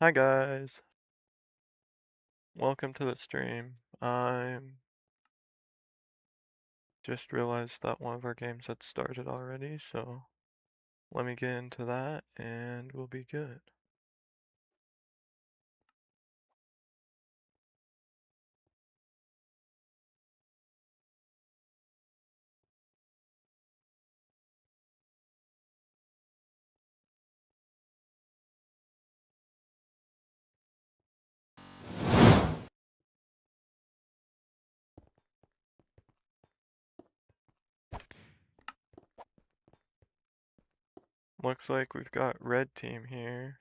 Hi guys, welcome to the stream. I'm just realized that one of our games had started already, so let me get into that and we'll be good. Looks like we've got red team here.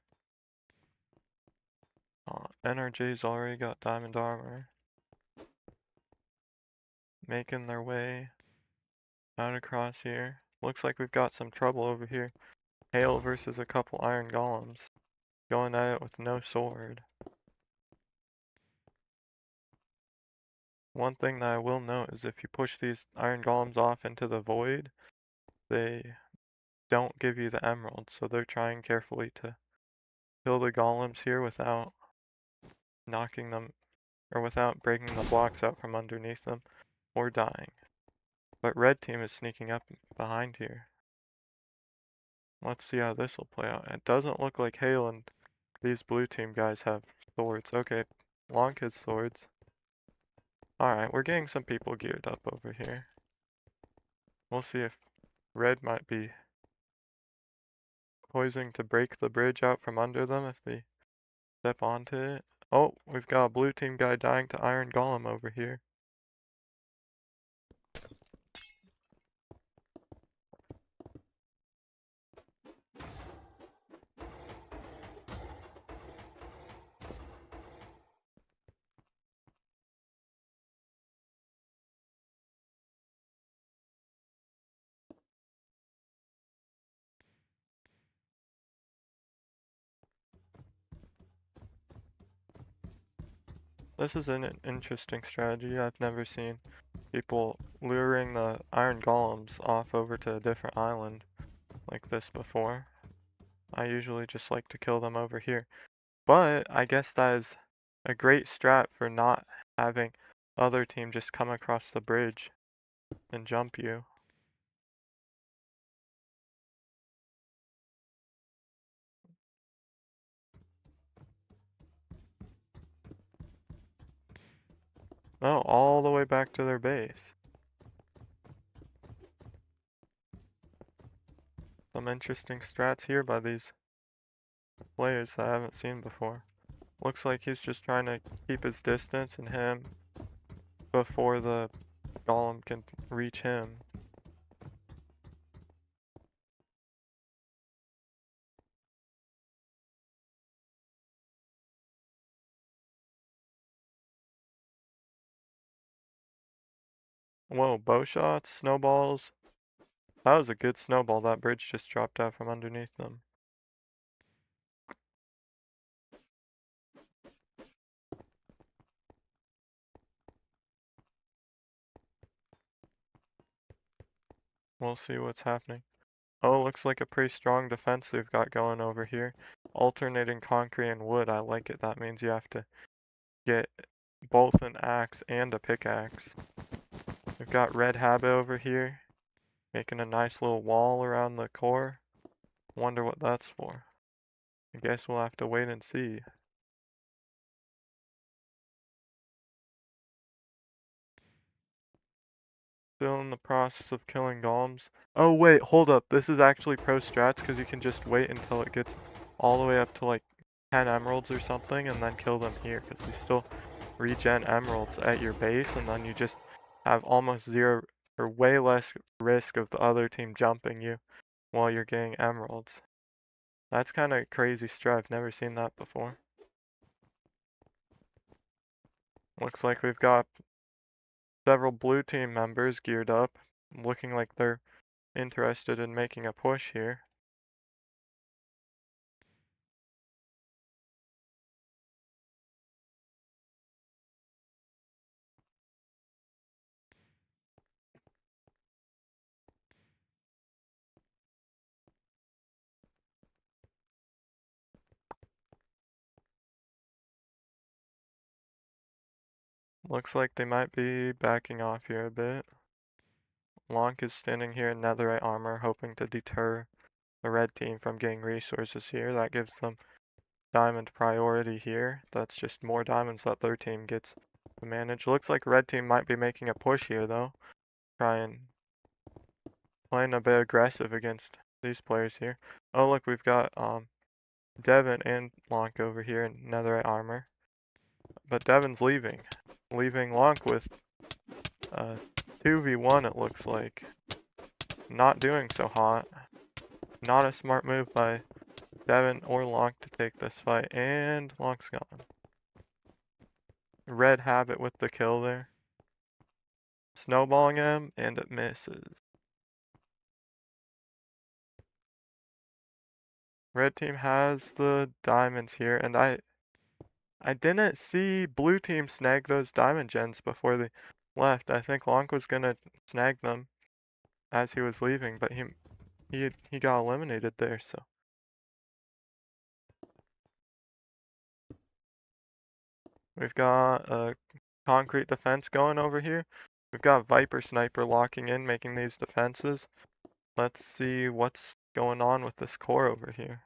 NRJ's already got diamond armor. Making their way out across here. Looks like we've got some trouble over here. Hail versus a couple iron golems. Going at it with no sword. One thing that I will note is if you push these iron golems off into the void, they don't give you the emerald, so they're trying carefully to kill the golems here without knocking them, or without breaking the blocks out from underneath them, or dying. But red team is sneaking up behind here. Let's see how this will play out. It doesn't look like Hale and these blue team guys have swords. Okay, long his swords. Alright, we're getting some people geared up over here. We'll see if red might be poising to break the bridge out from under them if they step onto it. Oh, we've got a blue team guy dying to iron golem over here. This is an interesting strategy. I've never seen people luring the iron golems off over to a different island like this before. I usually just like to kill them over here. But I guess that is a great strat for not having other team just come across the bridge and jump you. Oh, all the way back to their base. Some interesting strats here by these players that I haven't seen before. Looks like he's just trying to keep his distance and him before the golem can reach him. Whoa, bow shots, snowballs. That was a good snowball. That bridge just dropped out from underneath them. We'll see what's happening. Oh, looks like a pretty strong defense they've got going over here. Alternating concrete and wood, I like it. That means you have to get both an axe and a pickaxe. We've got red habit over here, making a nice little wall around the core. Wonder what that's for. I guess we'll have to wait and see. Still in the process of killing golems. Oh wait, hold up. This is actually pro strats because you can just wait until it gets all the way up to like 10 emeralds or something and then kill them here because you still regen emeralds at your base and then you just have almost zero or way less risk of the other team jumping you while you're getting emeralds. That's kind of crazy strat. I've never seen that before. Looks like we've got several blue team members geared up, looking like they're interested in making a push here. Looks like they might be backing off here a bit. Lonk is standing here in netherite armor, hoping to deter the red team from getting resources here. That gives them diamond priority here. That's just more diamonds that their team gets to manage. Looks like red team might be making a push here though. Try and playing a bit aggressive against these players here. Oh look, we've got Devin and Lonk over here in netherite armor. But Devin's leaving. Leaving Lonk with 2v1 it looks like. Not doing so hot. Not a smart move by Devin or Lonk to take this fight, and Lonk's gone. Red Habit with the kill there. Snowballing him, and it misses. Red team has the diamonds here, and I didn't see blue team snag those diamond gens before they left. I think Lonk was gonna snag them as he was leaving, but he got eliminated there, so. We've got a concrete defense going over here. We've got Viper Sniper locking in, making these defenses. Let's see what's going on with this core over here.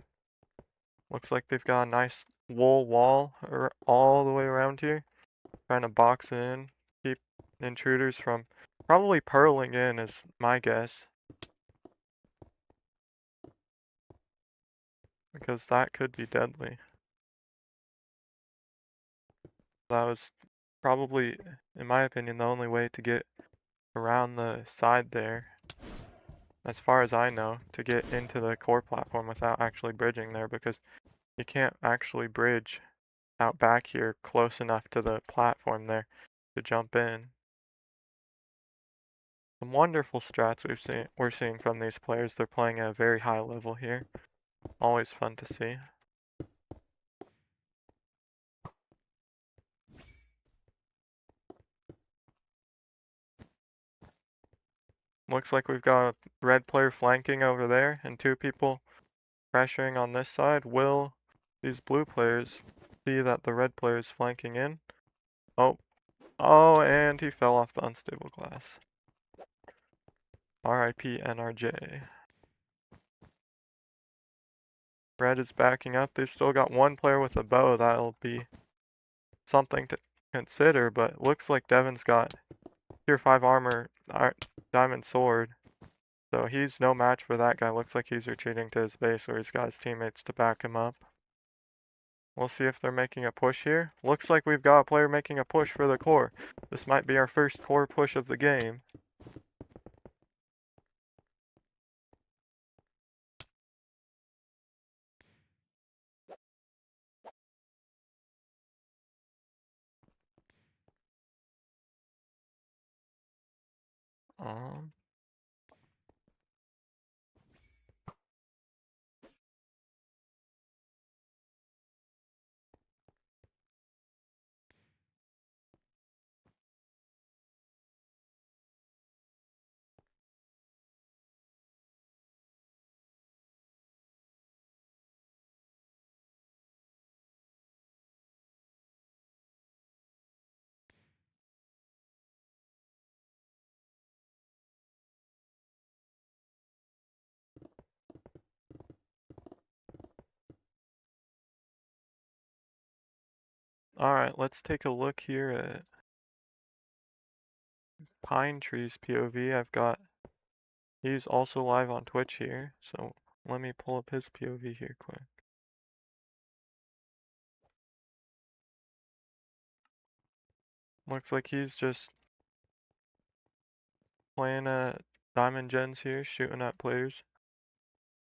Looks like they've got a nice wool wall all the way around here. Trying to box in, keep intruders from probably purling in is my guess. Because that could be deadly. That was probably, in my opinion, the only way to get around the side there, as far as I know, to get into the core platform without actually bridging there, because you can't actually bridge out back here close enough to the platform there to jump in. Some wonderful strats we're seeing from these players. They're playing at a very high level here. Always fun to see. Looks like we've got a red player flanking over there and two people pressuring on this side. Will these blue players see that the red player is flanking in? Oh, and he fell off the unstable glass. RIP NRJ. Red is backing up. They've still got one player with a bow. That'll be something to consider, but looks like Devin's got tier 5 armor, diamond sword. So he's no match for that guy. Looks like he's retreating to his base where he's got his teammates to back him up. We'll see if they're making a push here. Looks like we've got a player making a push for the core. This might be our first core push of the game. Um, Alright, let's take a look here at Pine Tree's POV. He's also live on Twitch here, so let me pull up his POV here quick. Looks like he's just playing at Diamond Gens here, shooting at players.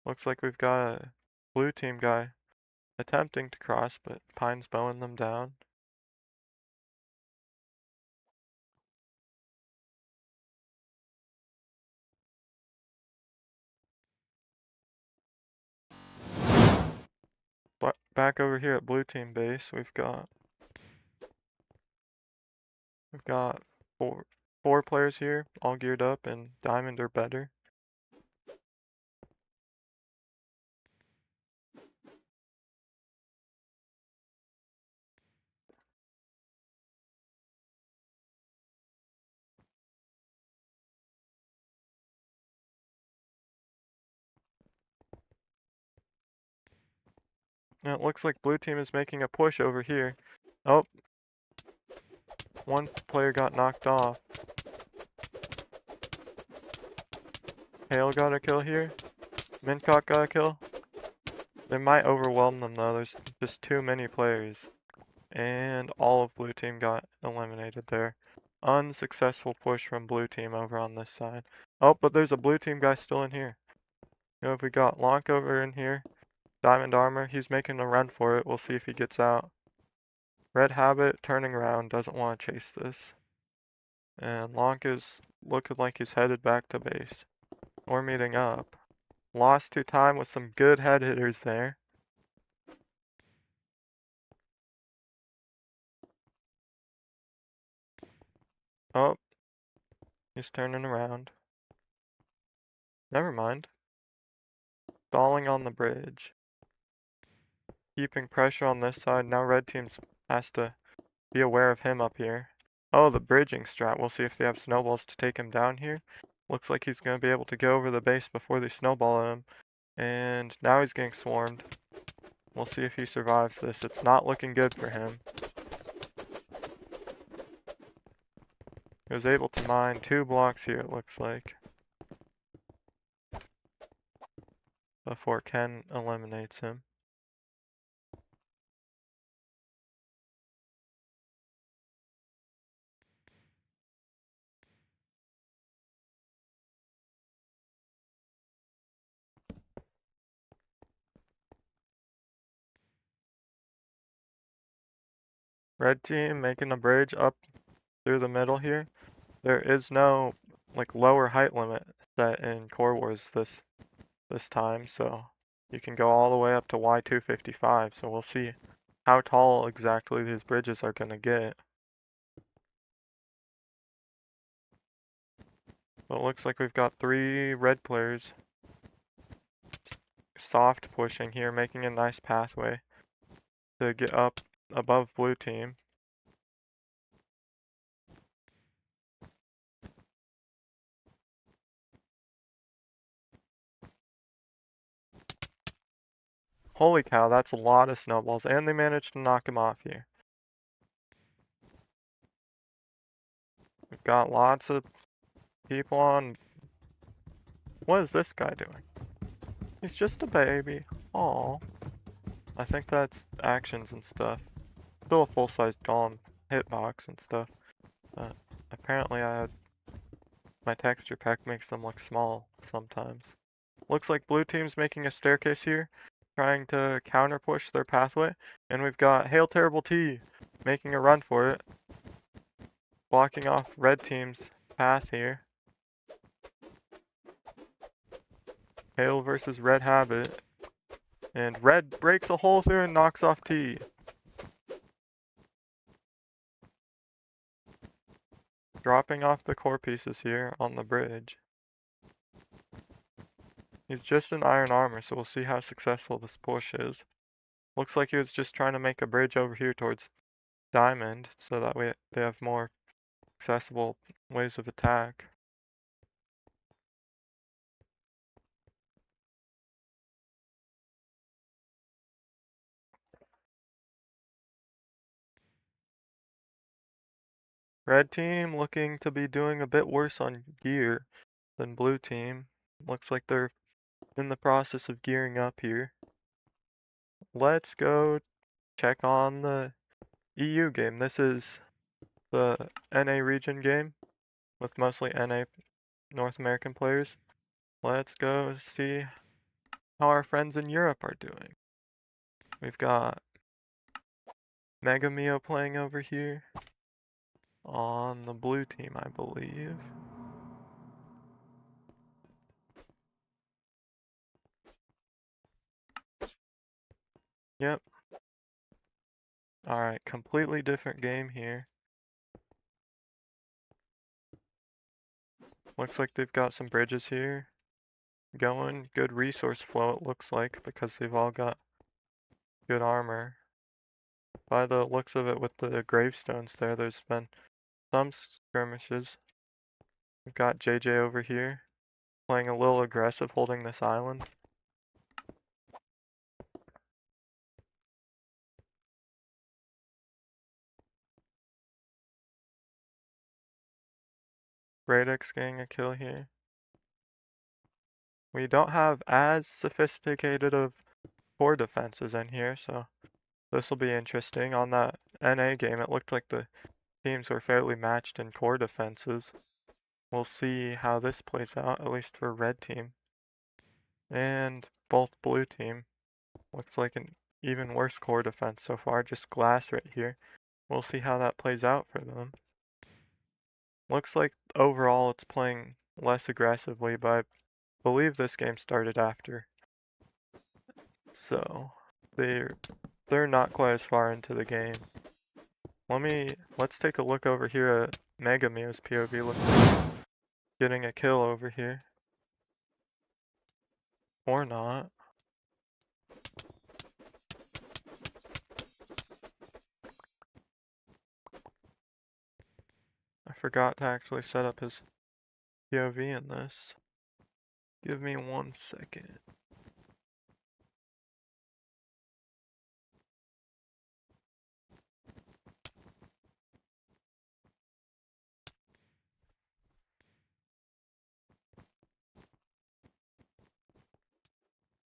Looks like we've got a blue team guy attempting to cross, but Pine's bowing them down. But back over here at blue team base, we've got four players here, all geared up in diamond or better. And it looks like blue team is making a push over here. Oh, one player got knocked off. Hale got a kill here. Mincock got a kill. They might overwhelm them though, there's just too many players. And all of blue team got eliminated there. Unsuccessful push from blue team over on this side. Oh, but there's a blue team guy still in here. You know, if we got Lonk over in here, diamond armor, he's making a run for it. We'll see if he gets out. Red Habit turning around, doesn't want to chase this. And Lonk is looking like he's headed back to base. Or meeting up. Lost to time with some good head hitters there. Oh, he's turning around. Never mind. Stalling on the bridge. Keeping pressure on this side. Now red team has to be aware of him up here. Oh, the bridging strat. We'll see if they have snowballs to take him down here. Looks like he's going to be able to go over the base before they snowball him. And now he's getting swarmed. We'll see if he survives this. It's not looking good for him. He was able to mine 2 blocks here, it looks like, before Ken eliminates him. Red team making a bridge up through the middle here. There is no like lower height limit set in Core Wars this time, so you can go all the way up to Y255, so we'll see how tall exactly these bridges are gonna get. But it looks like we've got 3 red players soft pushing here, making a nice pathway to get up above blue team. Holy cow, that's a lot of snowballs, and they managed to knock him off here. We've got lots of people on. What is this guy doing? He's just a baby. Aww. I think that's actions and stuff. Still a full-sized golem hitbox and stuff. Apparently my texture pack makes them look small sometimes. Looks like blue team's making a staircase here, trying to counter push their pathway. And we've got Hail Terrible T making a run for it. Blocking off red team's path here. Hail versus Red Habit. And red breaks a hole through and knocks off T. Dropping off the core pieces here on the bridge. He's just in iron armor, so we'll see how successful this push is. Looks like he was just trying to make a bridge over here towards diamond, so that way they have more accessible ways of attack. Red team looking to be doing a bit worse on gear than blue team. Looks like they're in the process of gearing up here. Let's go check on the EU game. This is the NA region game with mostly NA North American players. Let's go see how our friends in Europe are doing. We've got Mega Mio playing over here on the blue team, I believe. Yep. Alright, completely different game here. Looks like they've got some bridges here going. Good resource flow it looks like because they've all got good armor. By the looks of it with the gravestones there, there's been some skirmishes. We've got JJ over here playing a little aggressive holding this island. Radix getting a kill here. We don't have as sophisticated of core defenses in here, so this will be interesting. On that NA game, it looked like the teams were fairly matched in core defenses. We'll see how this plays out, at least for red team. And both blue team. Looks like an even worse core defense so far, just glass right here. We'll see how that plays out for them. Looks like overall it's playing less aggressively, but I believe this game started after. So they're not quite as far into the game. Let's take a look over here at Megamew's POV. Looks like he's getting a kill over here. Or not. I forgot to actually set up his POV in this. Give me 1 second.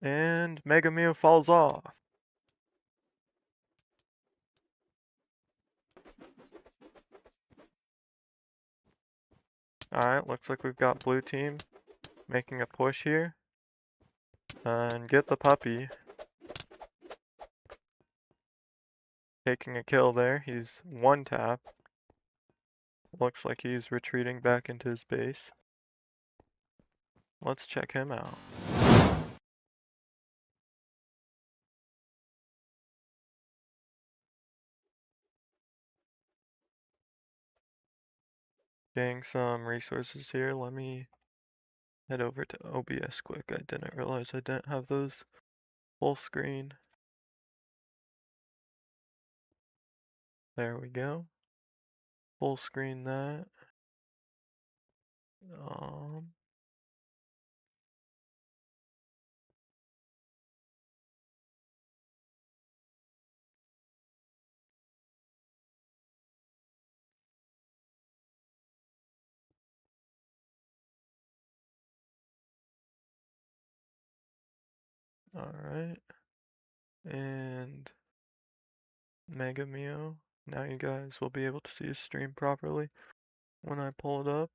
And Megamew falls off. Alright, looks like we've got blue team making a push here. And get the puppy. Taking a kill there. He's one tap. Looks like he's retreating back into his base. Let's check him out. Getting some resources here. Let me head over to OBS quick. I didn't realize I didn't have those full screen. There we go. Full screen that. Alright. And Megamew. Now you guys will be able to see his stream properly when I pull it up.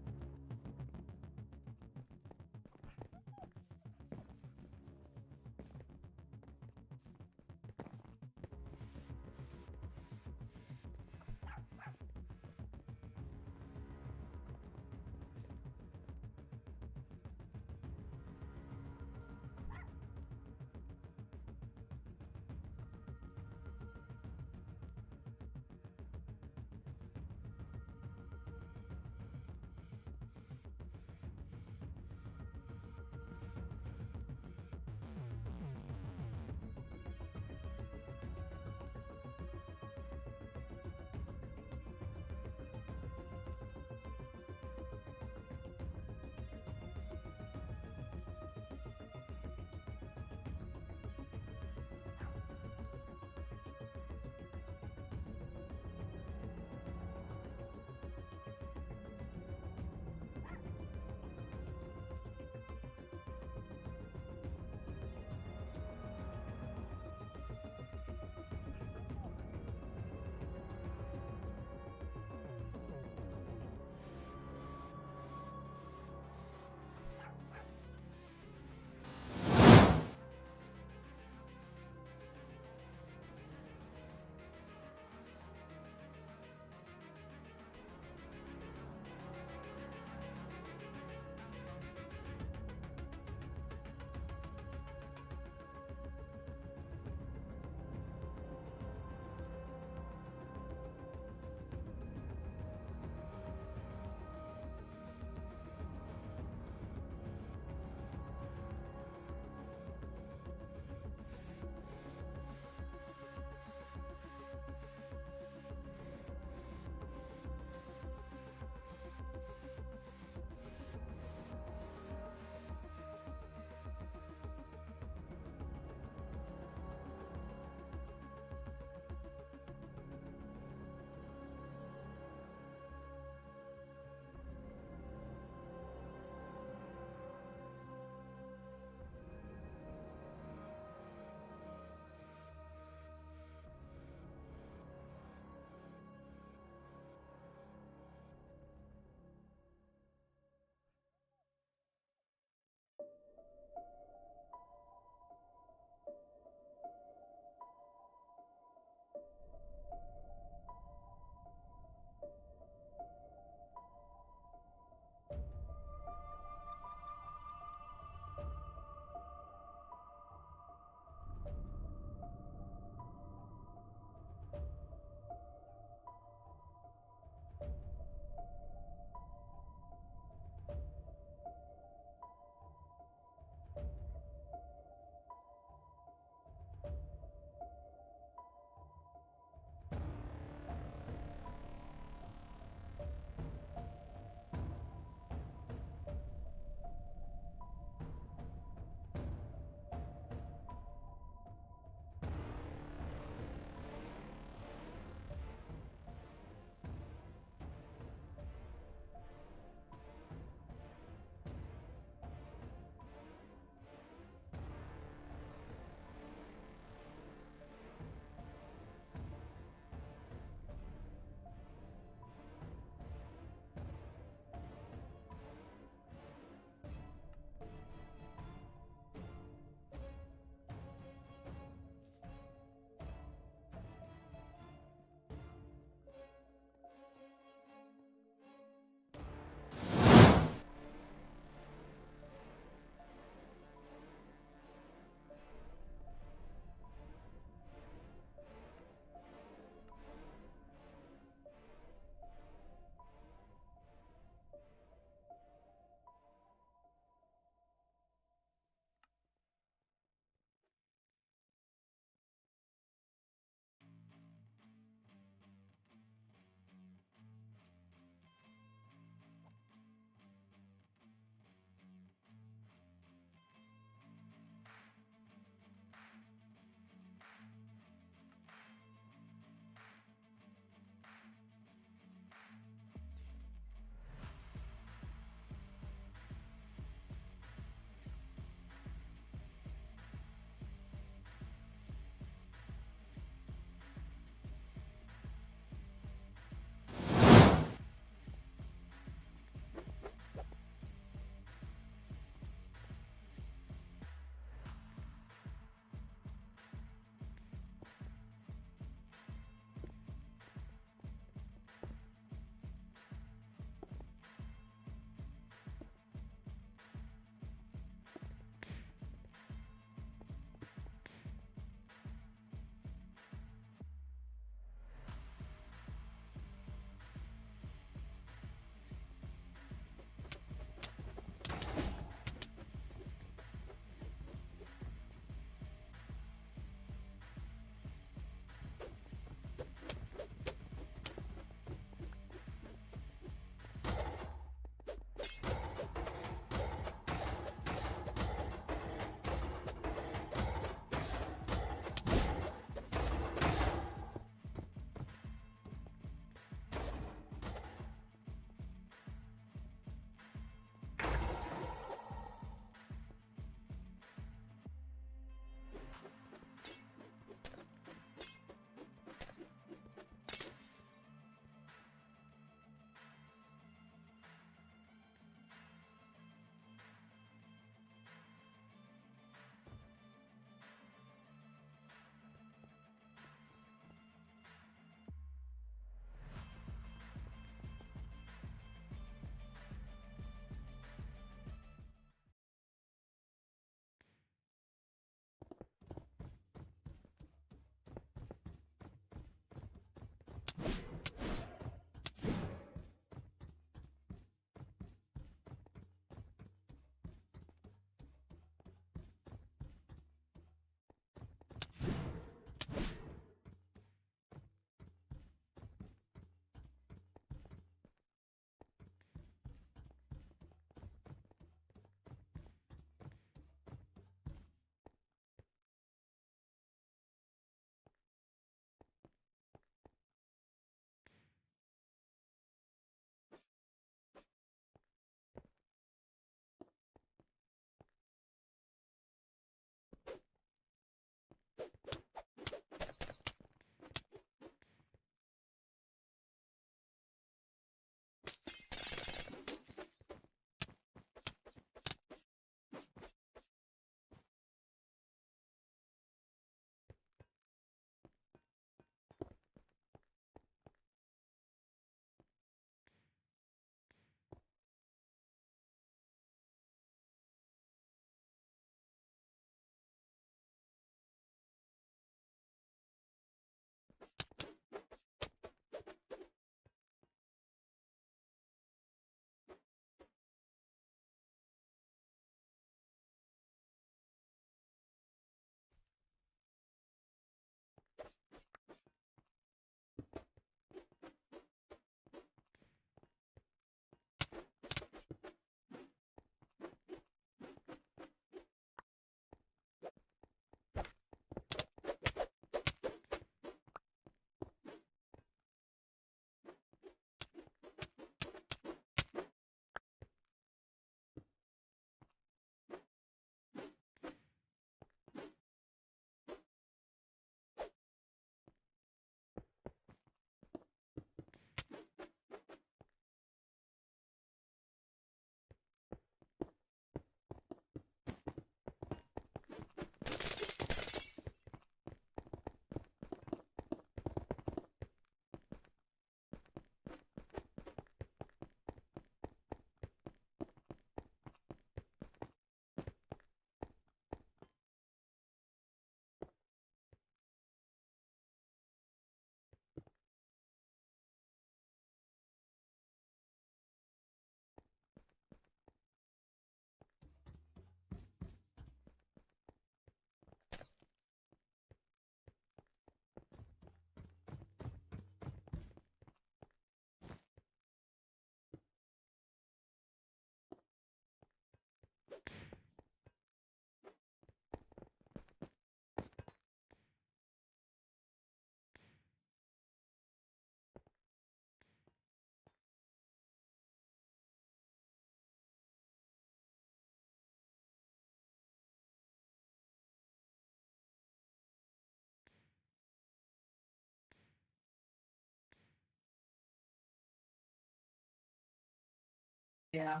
Yeah.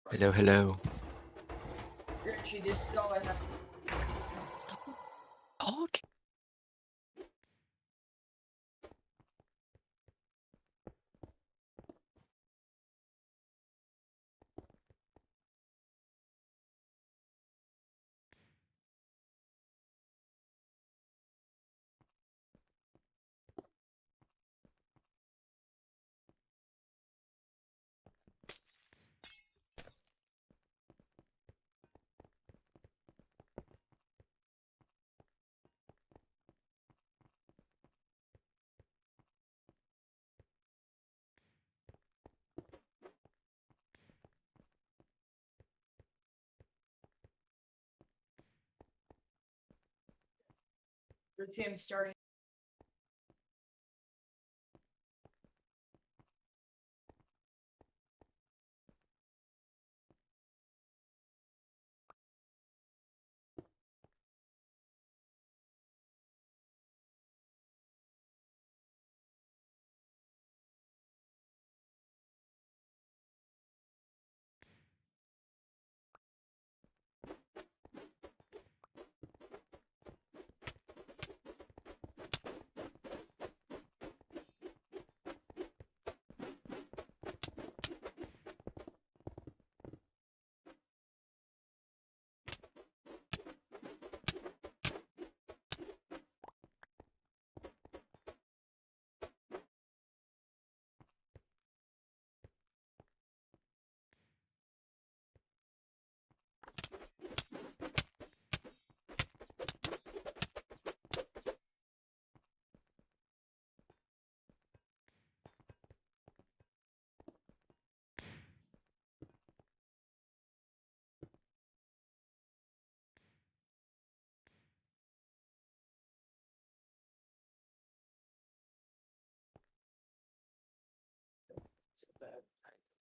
Hello, hello. She just still isn't. Stop talking. The gym starting.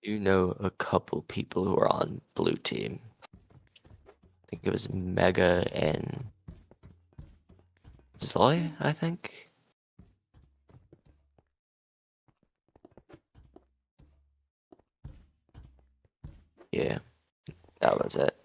You know a couple people who are on blue team. I think it was Mega and Zoe, I think. Yeah, that was it.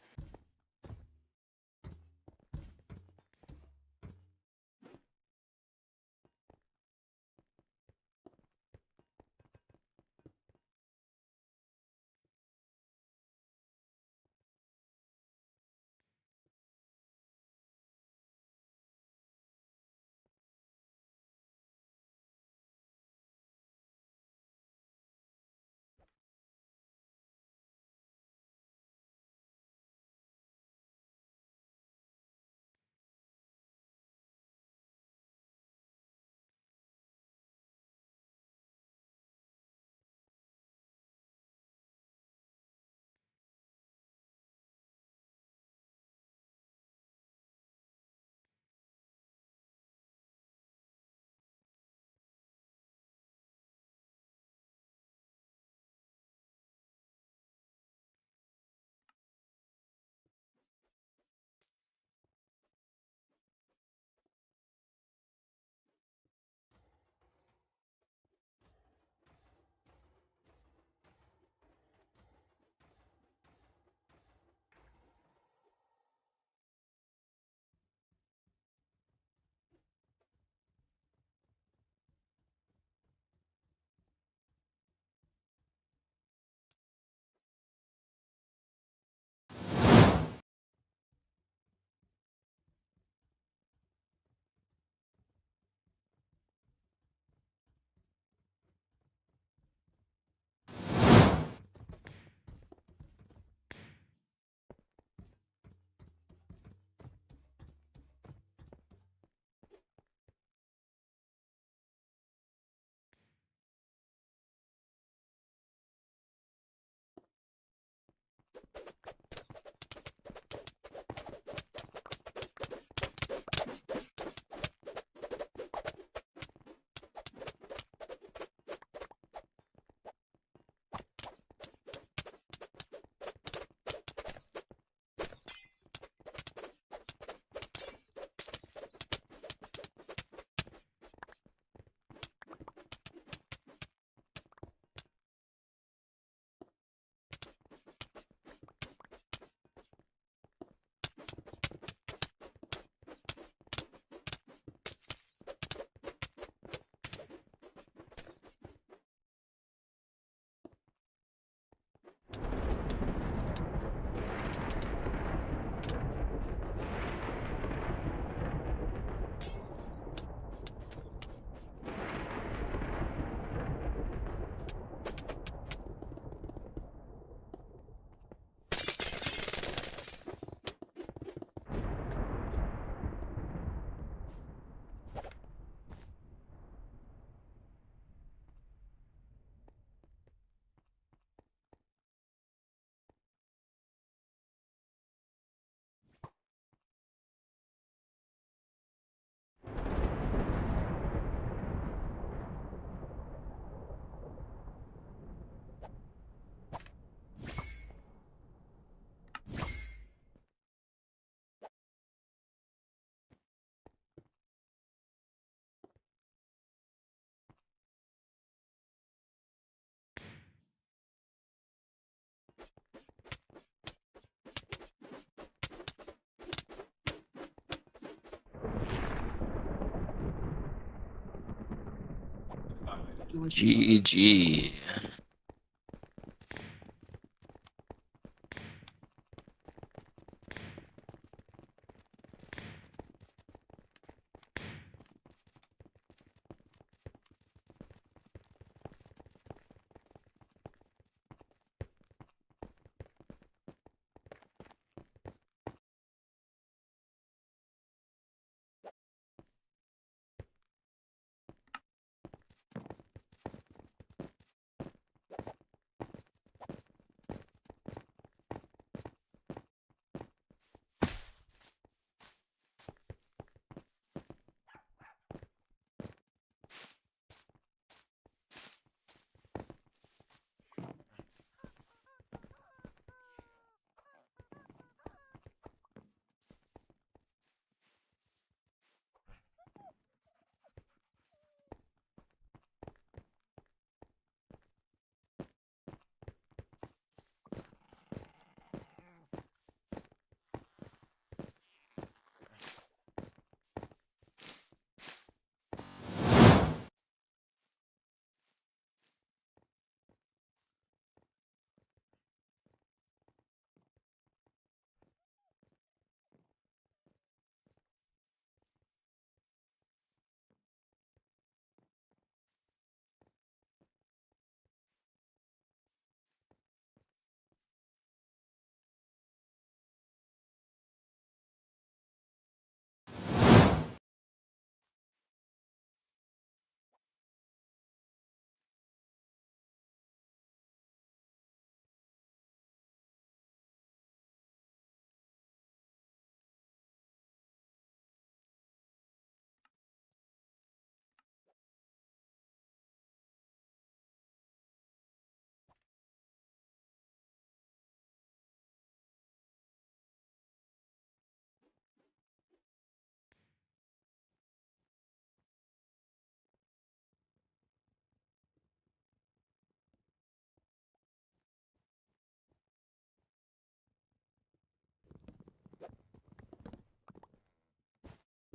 GG.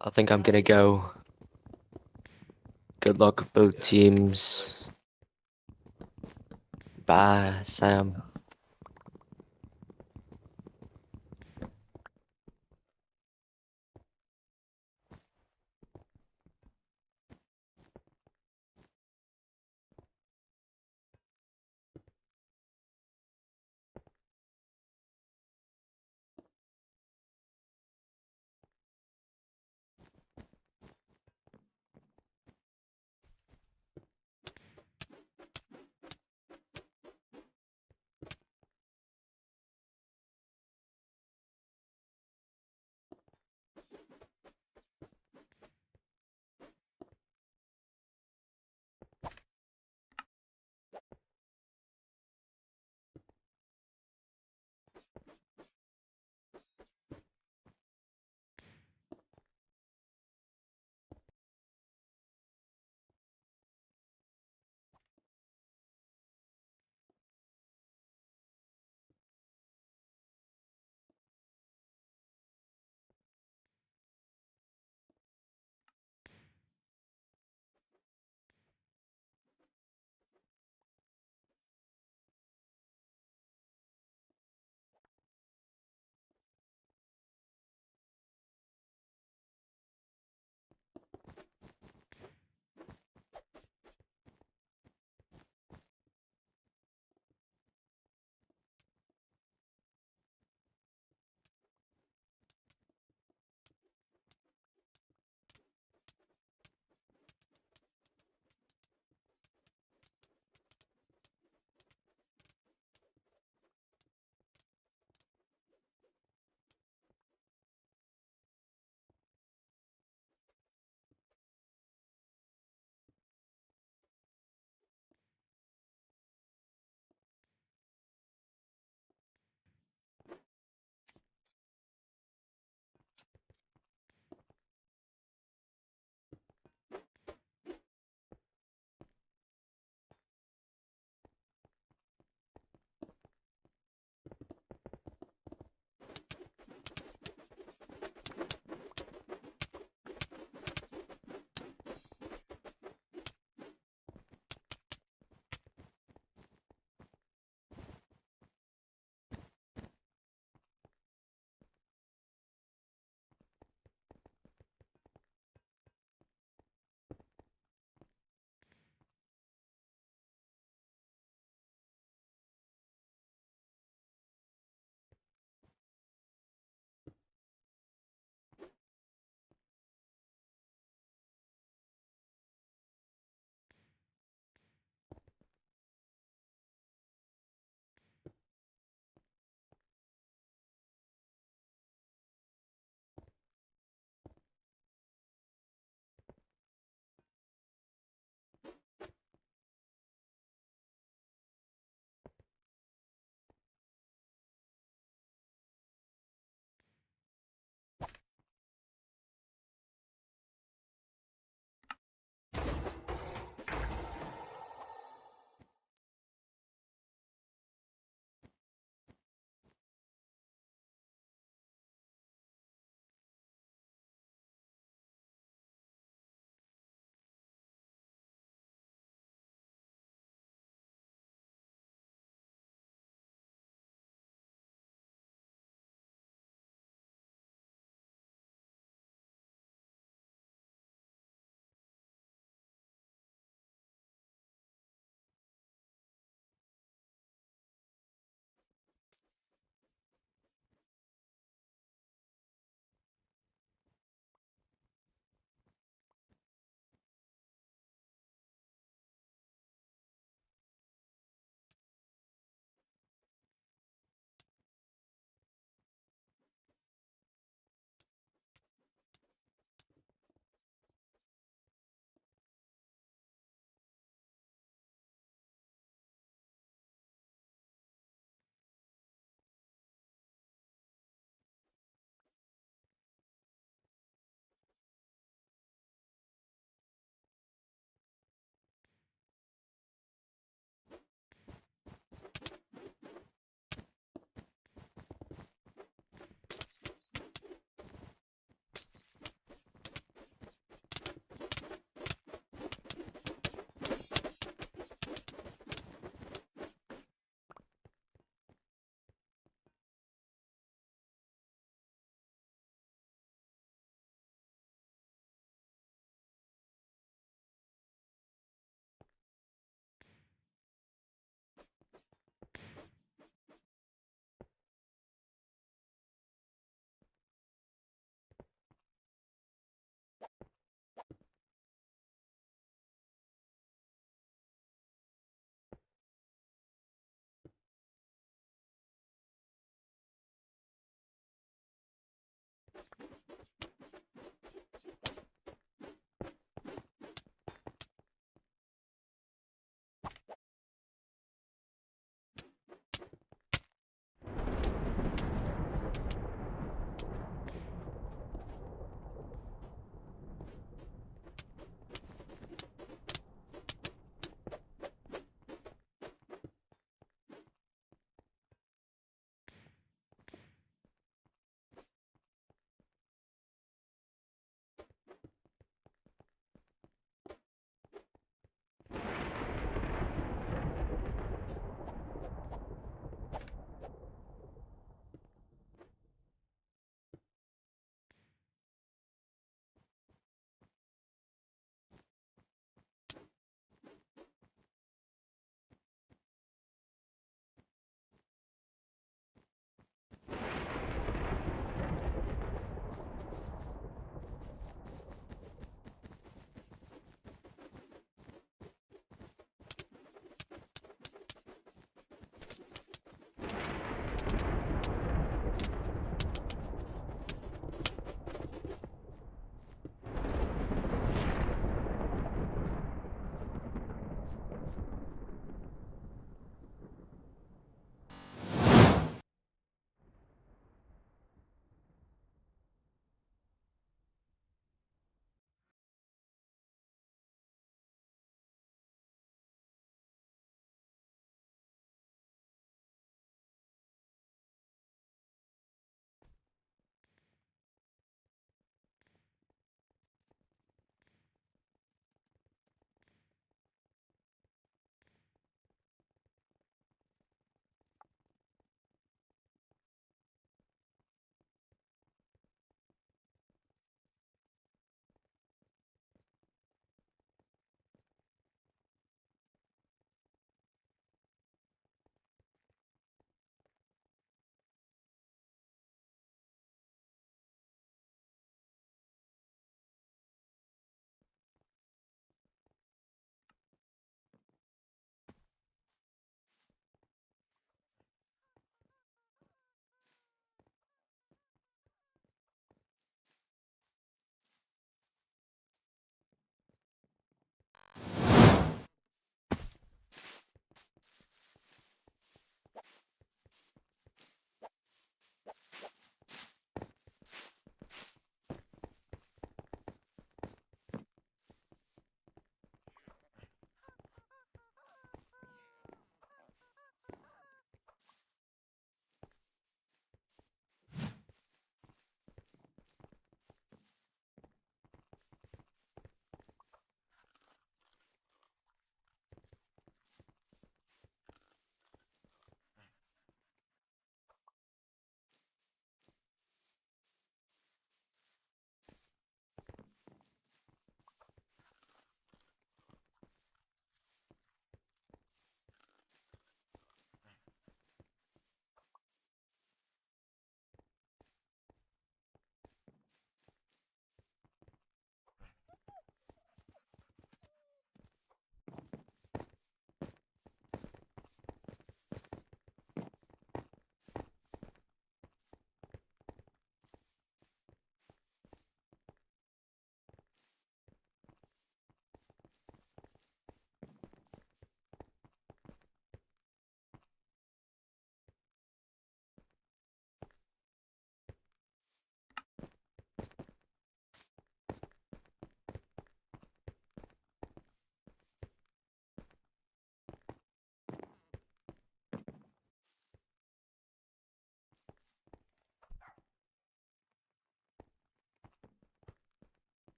I think I'm gonna go. Good luck, both teams. Bye, Sam.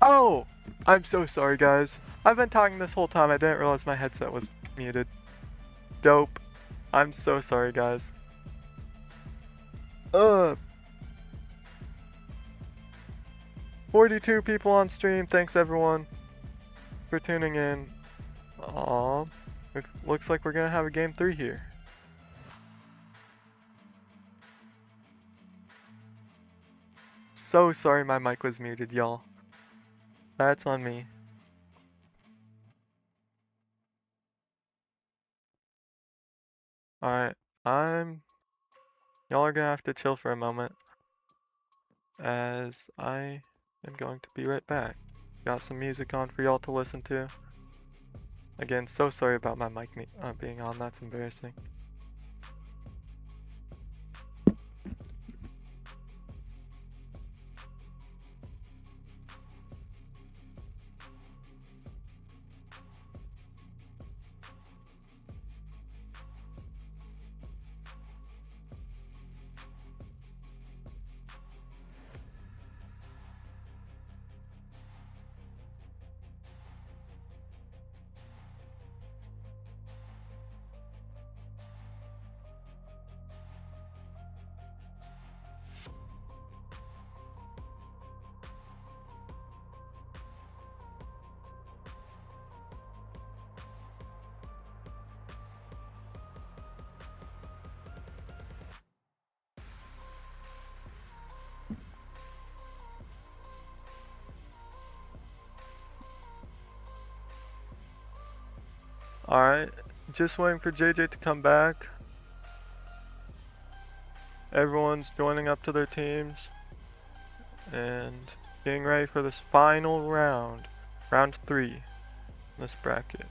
Oh! I'm so sorry, guys. I've been talking this whole time. I didn't realize my headset was muted. Dope. I'm so sorry, guys. 42 people on stream. Thanks, everyone, for tuning in. It looks like we're gonna have a game 3 here. So sorry my mic was muted, y'all. That's on me. Alright, y'all are gonna have to chill for a moment, as I am going to be right back. Got some music on for y'all to listen to. Again, so sorry about my mic being on, that's embarrassing. Alright, just waiting for JJ to come back. Everyone's joining up to their teams and getting ready for this final round. Round 3 in this bracket.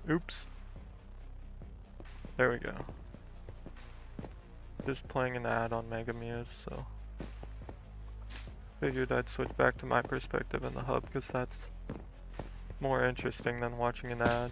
Oops. There we go. Just playing an ad on Mega Muse, so figured I'd switch back to my perspective in the hub because that's more interesting than watching an ad.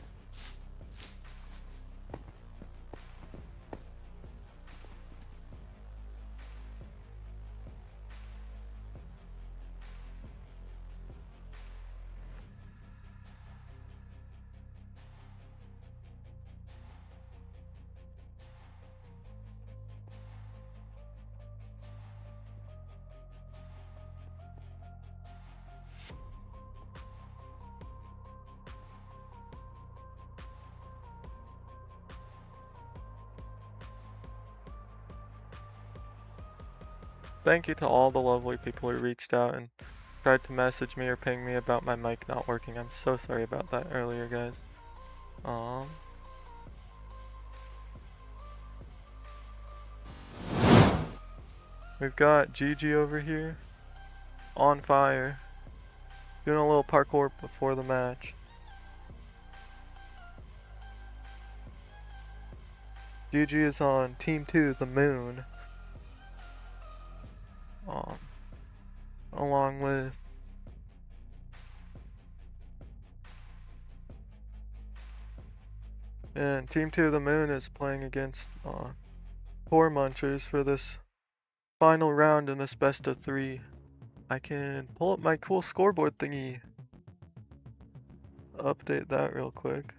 Thank you to all the lovely people who reached out and tried to message me or ping me about my mic not working. I'm so sorry about that earlier, guys. We've got Gigi over here, on fire, doing a little parkour before the match. Gigi is on Team 2, the Moon. Along with and Team 2 the Moon is playing against Poor Munchers for this final round in this best of 3. I can pull up my cool scoreboard thingy. Update that real quick.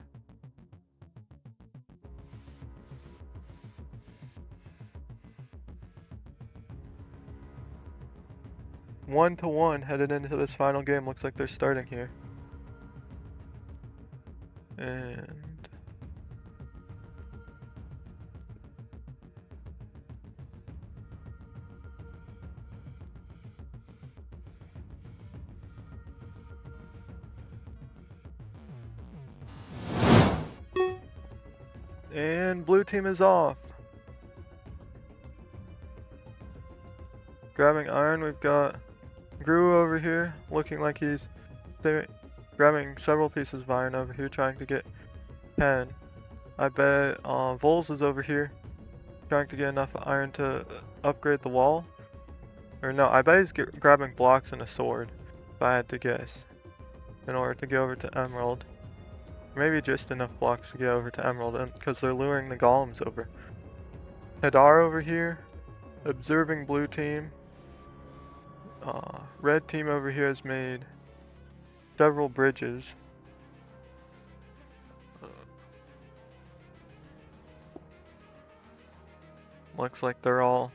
One to one headed into this final game. Looks like they're starting here. And blue team is off. Grabbing iron, we've got Gru over here, looking like he's grabbing several pieces of iron over here, trying to get 10. I bet Vols is over here, trying to get enough iron to upgrade the wall. Or no, I bet he's grabbing blocks and a sword, if I had to guess, in order to get over to Emerald. Maybe just enough blocks to get over to Emerald, because they're luring the golems over. Hadar over here, observing blue team. red team over here has made several bridges. Looks like they're all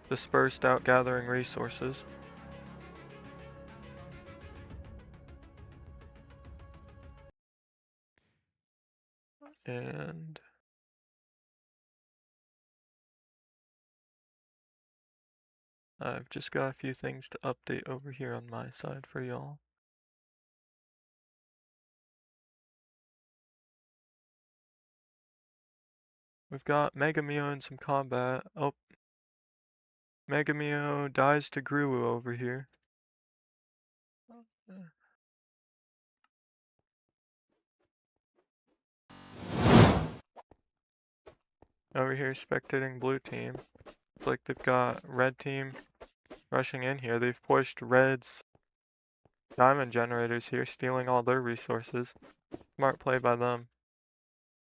dispersed out gathering resources. And I've just got a few things to update over here on my side for y'all. We've got Megamio in some combat. Oh, Megamio dies to Grulu over here. Over here, spectating blue team. Looks like they've got red team rushing in here. They've pushed red's diamond generators here, stealing all their resources. Smart play by them.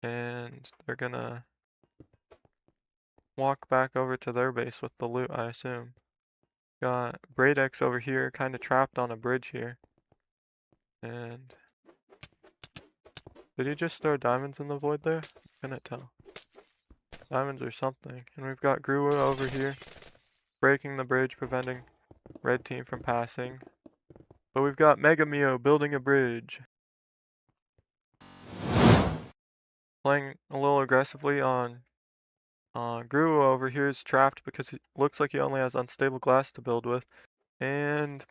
And they're gonna walk back over to their base with the loot, I assume. Got Braidex over here, kind of trapped on a bridge here. And did he just throw diamonds in the void there? Couldn't tell. Diamonds or something. And we've got Grua over here, breaking the bridge, preventing red team from passing. But we've got Megamio building a bridge. Playing a little aggressively on Grua over here is trapped because it looks like he only has unstable glass to build with. And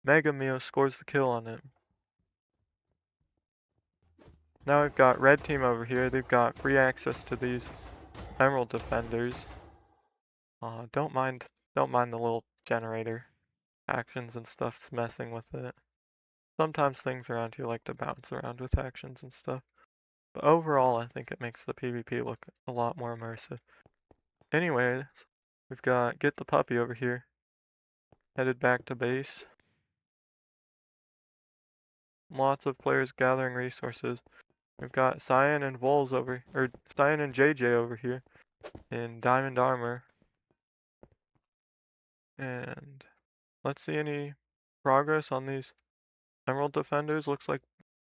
Megamio scores the kill on it. Now we've got red team over here. They've got free access to these emerald defenders. Don't mind the little generator actions and stuff's messing with it. Sometimes things around here like to bounce around with actions and stuff. But overall, I think it makes the PvP look a lot more immersive. Anyways, we've got Get the Puppy over here. Headed back to base. Lots of players gathering resources. We've got Cyan and Vols over, or Cyan and JJ over here in diamond armor. And let's see any progress on these emerald defenders. Looks like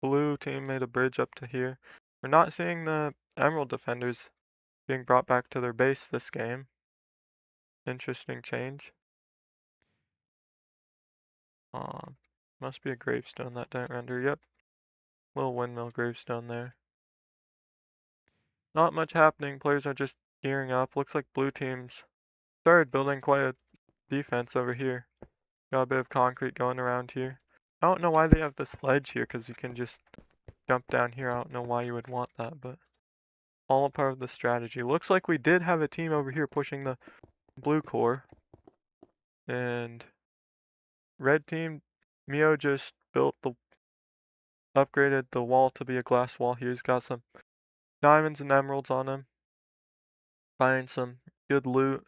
blue team made a bridge up to here. We're not seeing the emerald defenders being brought back to their base this game. Interesting change. Must be a gravestone that didn't render. Yep. Little windmill gravestone there. Not much happening. Players are just gearing up. Looks like blue teams started building quite a defense over here. Got a bit of concrete going around here. I don't know why they have this ledge here, because you can just jump down here. I don't know why you would want that, but all a part of the strategy. Looks like we did have a team over here pushing the blue core. And red team, Mio just upgraded the wall to be a glass wall here. He's got some diamonds and emeralds on him. Finding some good loot.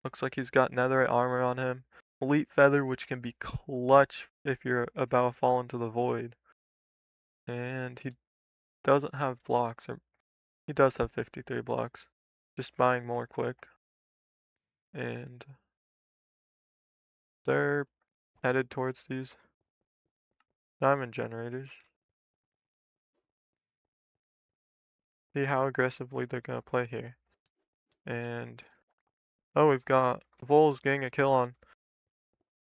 Looks like he's got netherite armor on him. Elite feather, which can be clutch if you're about to fall into the void. And he doesn't have blocks, or he does have 53 blocks. Just buying more quick. And they're headed towards these diamond generators. See how aggressively they're gonna play here. And oh, we've got Vols getting a kill on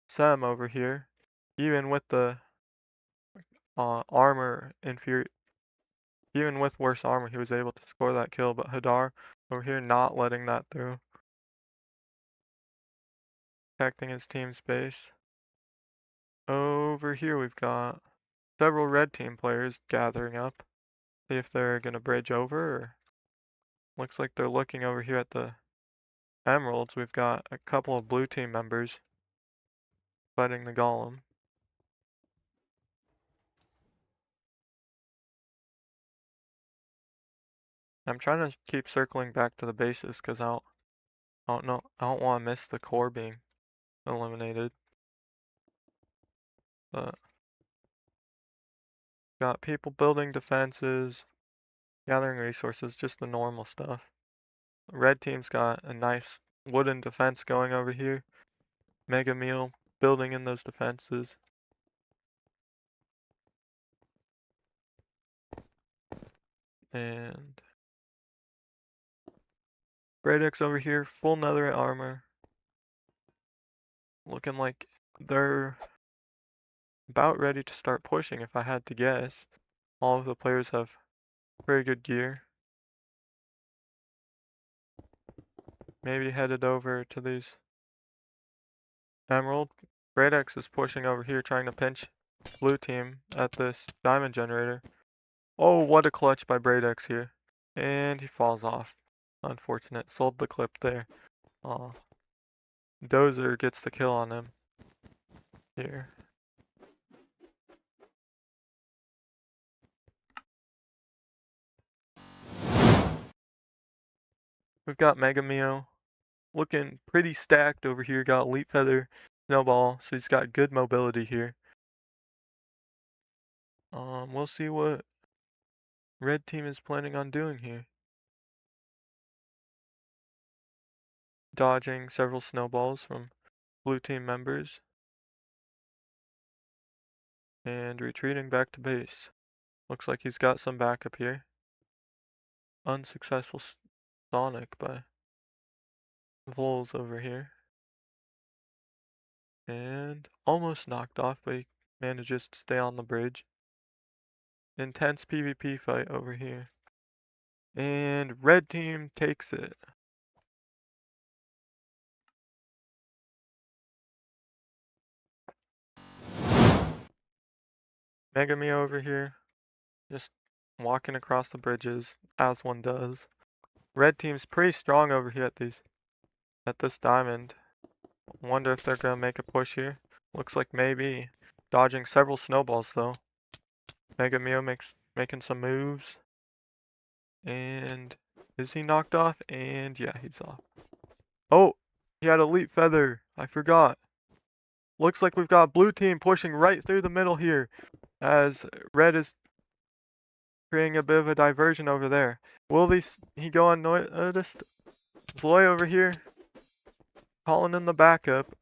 Sam over here. Even with the armor inferior, even with worse armor, he was able to score that kill. But Hadar over here not letting that through. Protecting his team's base. Over here we've got several red team players gathering up. See if they're gonna bridge over, or looks like they're looking over here at the emeralds. We've got a couple of blue team members fighting the golem. I'm trying to keep circling back to the bases because I don't want to miss the core being eliminated. But got people building defenses, gathering resources, just the normal stuff. Red team's got a nice wooden defense going over here. Mega Meal building in those defenses. And Bradex over here, full netherite armor. Looking like they're about ready to start pushing, if I had to guess. All of the players have very good gear. Maybe headed over to these emerald. Bradex is pushing over here, trying to pinch blue team at this diamond generator. Oh, what a clutch by Bradex here. And he falls off. Unfortunate. Sold the clip there. Aw. Dozer gets the kill on him. Here. We've got Mega Mio looking pretty stacked over here. Got Leap Feather, Snowball, so he's got good mobility here. We'll see what red team is planning on doing here. Dodging several snowballs from blue team members. And retreating back to base. Looks like he's got some backup here. Unsuccessful Sonic by Vols over here. And almost knocked off, but he manages to stay on the bridge. Intense PvP fight over here. And red team takes it. Megami over here. Just walking across the bridges, as one does. Red team's pretty strong over here at this diamond. Wonder if they're gonna make a push here. Looks like maybe. Dodging several snowballs though. Mega Mio making some moves. And is he knocked off? And yeah, he's off. Oh, he had a leap feather. I forgot. Looks like we've got blue team pushing right through the middle here, as red is creating a bit of a diversion over there. Will he go unnoticed? Zloy over here, calling in the backup.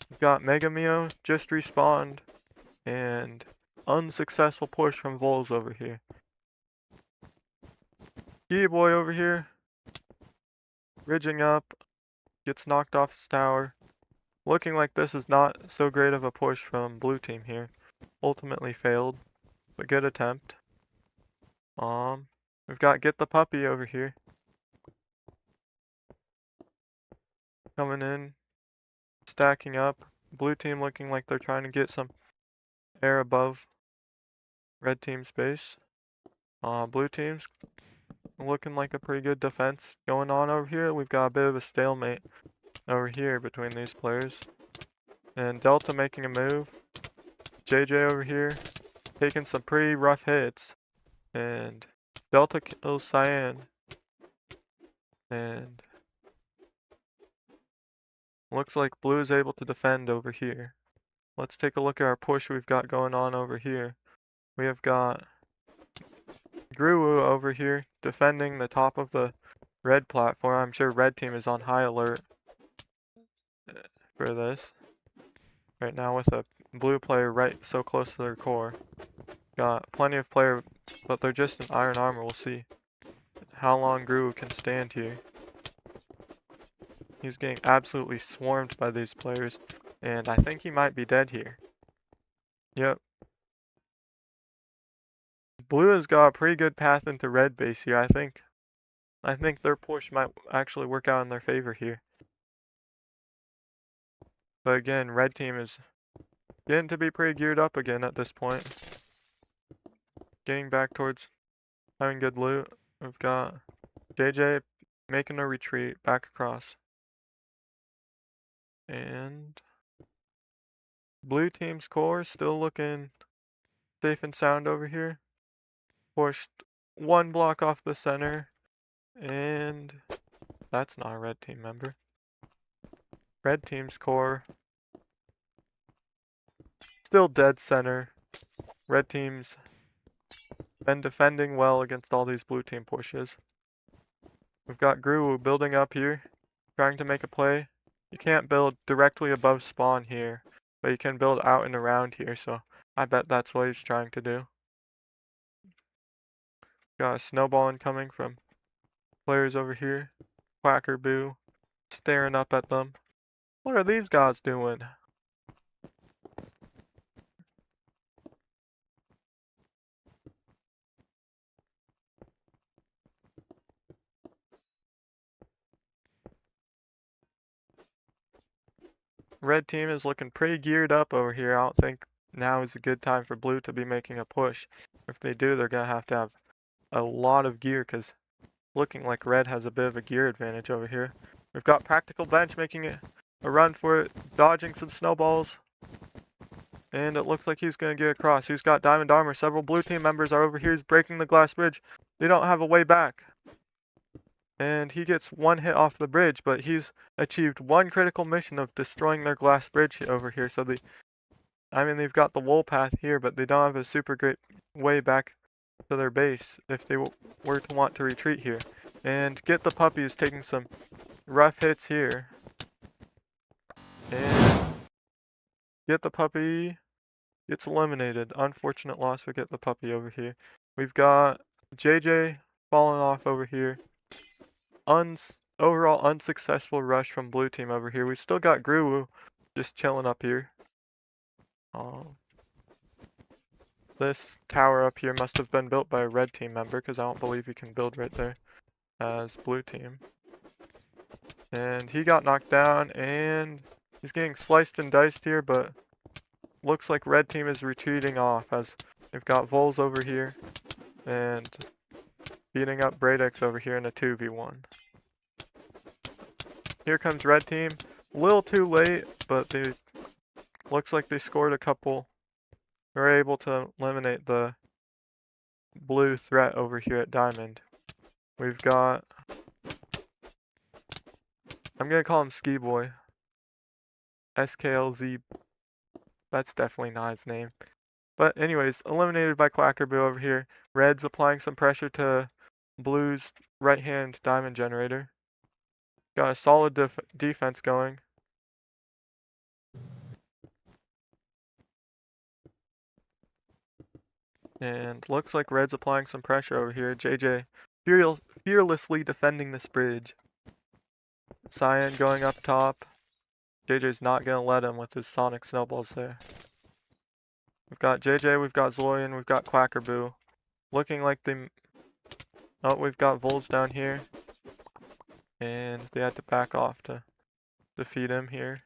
We've got Mega Mio just respawned, and unsuccessful push from Vols over here. Key Boy over here, ridging up, gets knocked off his tower. Looking like this is not so great of a push from blue team here. Ultimately failed, but good attempt. We've got Get the Puppy over here. Coming in, stacking up. Blue team looking like they're trying to get some air above red team's base. Blue team's looking like a pretty good defense going on over here. We've got a bit of a stalemate over here between these players. And Delta making a move. JJ over here taking some pretty rough hits. And Delta kills Cyan. And looks like blue is able to defend over here. Let's take a look at our push we've got going on over here. We have got Gruwu over here defending the top of the red platform. I'm sure red team is on high alert for this. Right now with a blue player right so close to their core. Got plenty of player, but they're just in iron armor. We'll see how long Gruwu can stand here. He's getting absolutely swarmed by these players, and I think he might be dead here. Yep. Blue has got a pretty good path into red base here. I think their push might actually work out in their favor here. But again, red team is getting to be pretty geared up again at this point. Getting back towards having good loot. We've got JJ making a retreat back across. And blue team's core still looking safe and sound over here. Pushed one block off the center. And that's not a red team member. Red team's core still dead center. Red team's been defending well against all these blue team pushes. We've got Gruwu building up here, trying to make a play. You can't build directly above spawn here, but you can build out and around here, so I bet that's what he's trying to do. Got a snowball incoming from players over here. Quacker Boo staring up at them. What are these guys doing? Red team is looking pretty geared up over here. I don't think now is a good time for blue to be making a push. If they do, they're going to have a lot of gear because looking like red has a bit of a gear advantage over here. We've got Practical Bench making it a run for it, dodging some snowballs. And it looks like he's going to get across. He's got Diamond Armor. Several blue team members are over here. He's breaking the glass bridge. They don't have a way back. And he gets one hit off the bridge, but he's achieved one critical mission of destroying their glass bridge over here. So they've got the wool path here, but they don't have a super great way back to their base if they were to want to retreat here. And Get the Puppy is taking some rough hits here. And Get the Puppy gets eliminated. Unfortunate loss for Get the Puppy over here. We've got JJ falling off over here. Overall unsuccessful rush from blue team over here. We still got Gruwu just chilling up here. This tower up here must have been built by a red team member because I don't believe you can build right there as blue team. And he got knocked down and he's getting sliced and diced here, but looks like red team is retreating off as they've got Vols over here and beating up Bradex over here in a 2v1. Here comes red team. A little too late, but looks like they scored a couple. They're able to eliminate the blue threat over here at Diamond. We've got, I'm going to call him Ski Boy. SKLZ. That's definitely not his name. But anyways, eliminated by Quackerboo over here. Red's applying some pressure to blue's right-hand diamond generator. Got a solid defense going. And looks like red's applying some pressure over here. JJ fearlessly defending this bridge. Cyan going up top. JJ's not going to let him with his sonic snowballs there. We've got JJ, we've got Zloyan, we've got Quackerboo. Looking like they... Oh, we've got Vols down here. And they had to back off to defeat him here.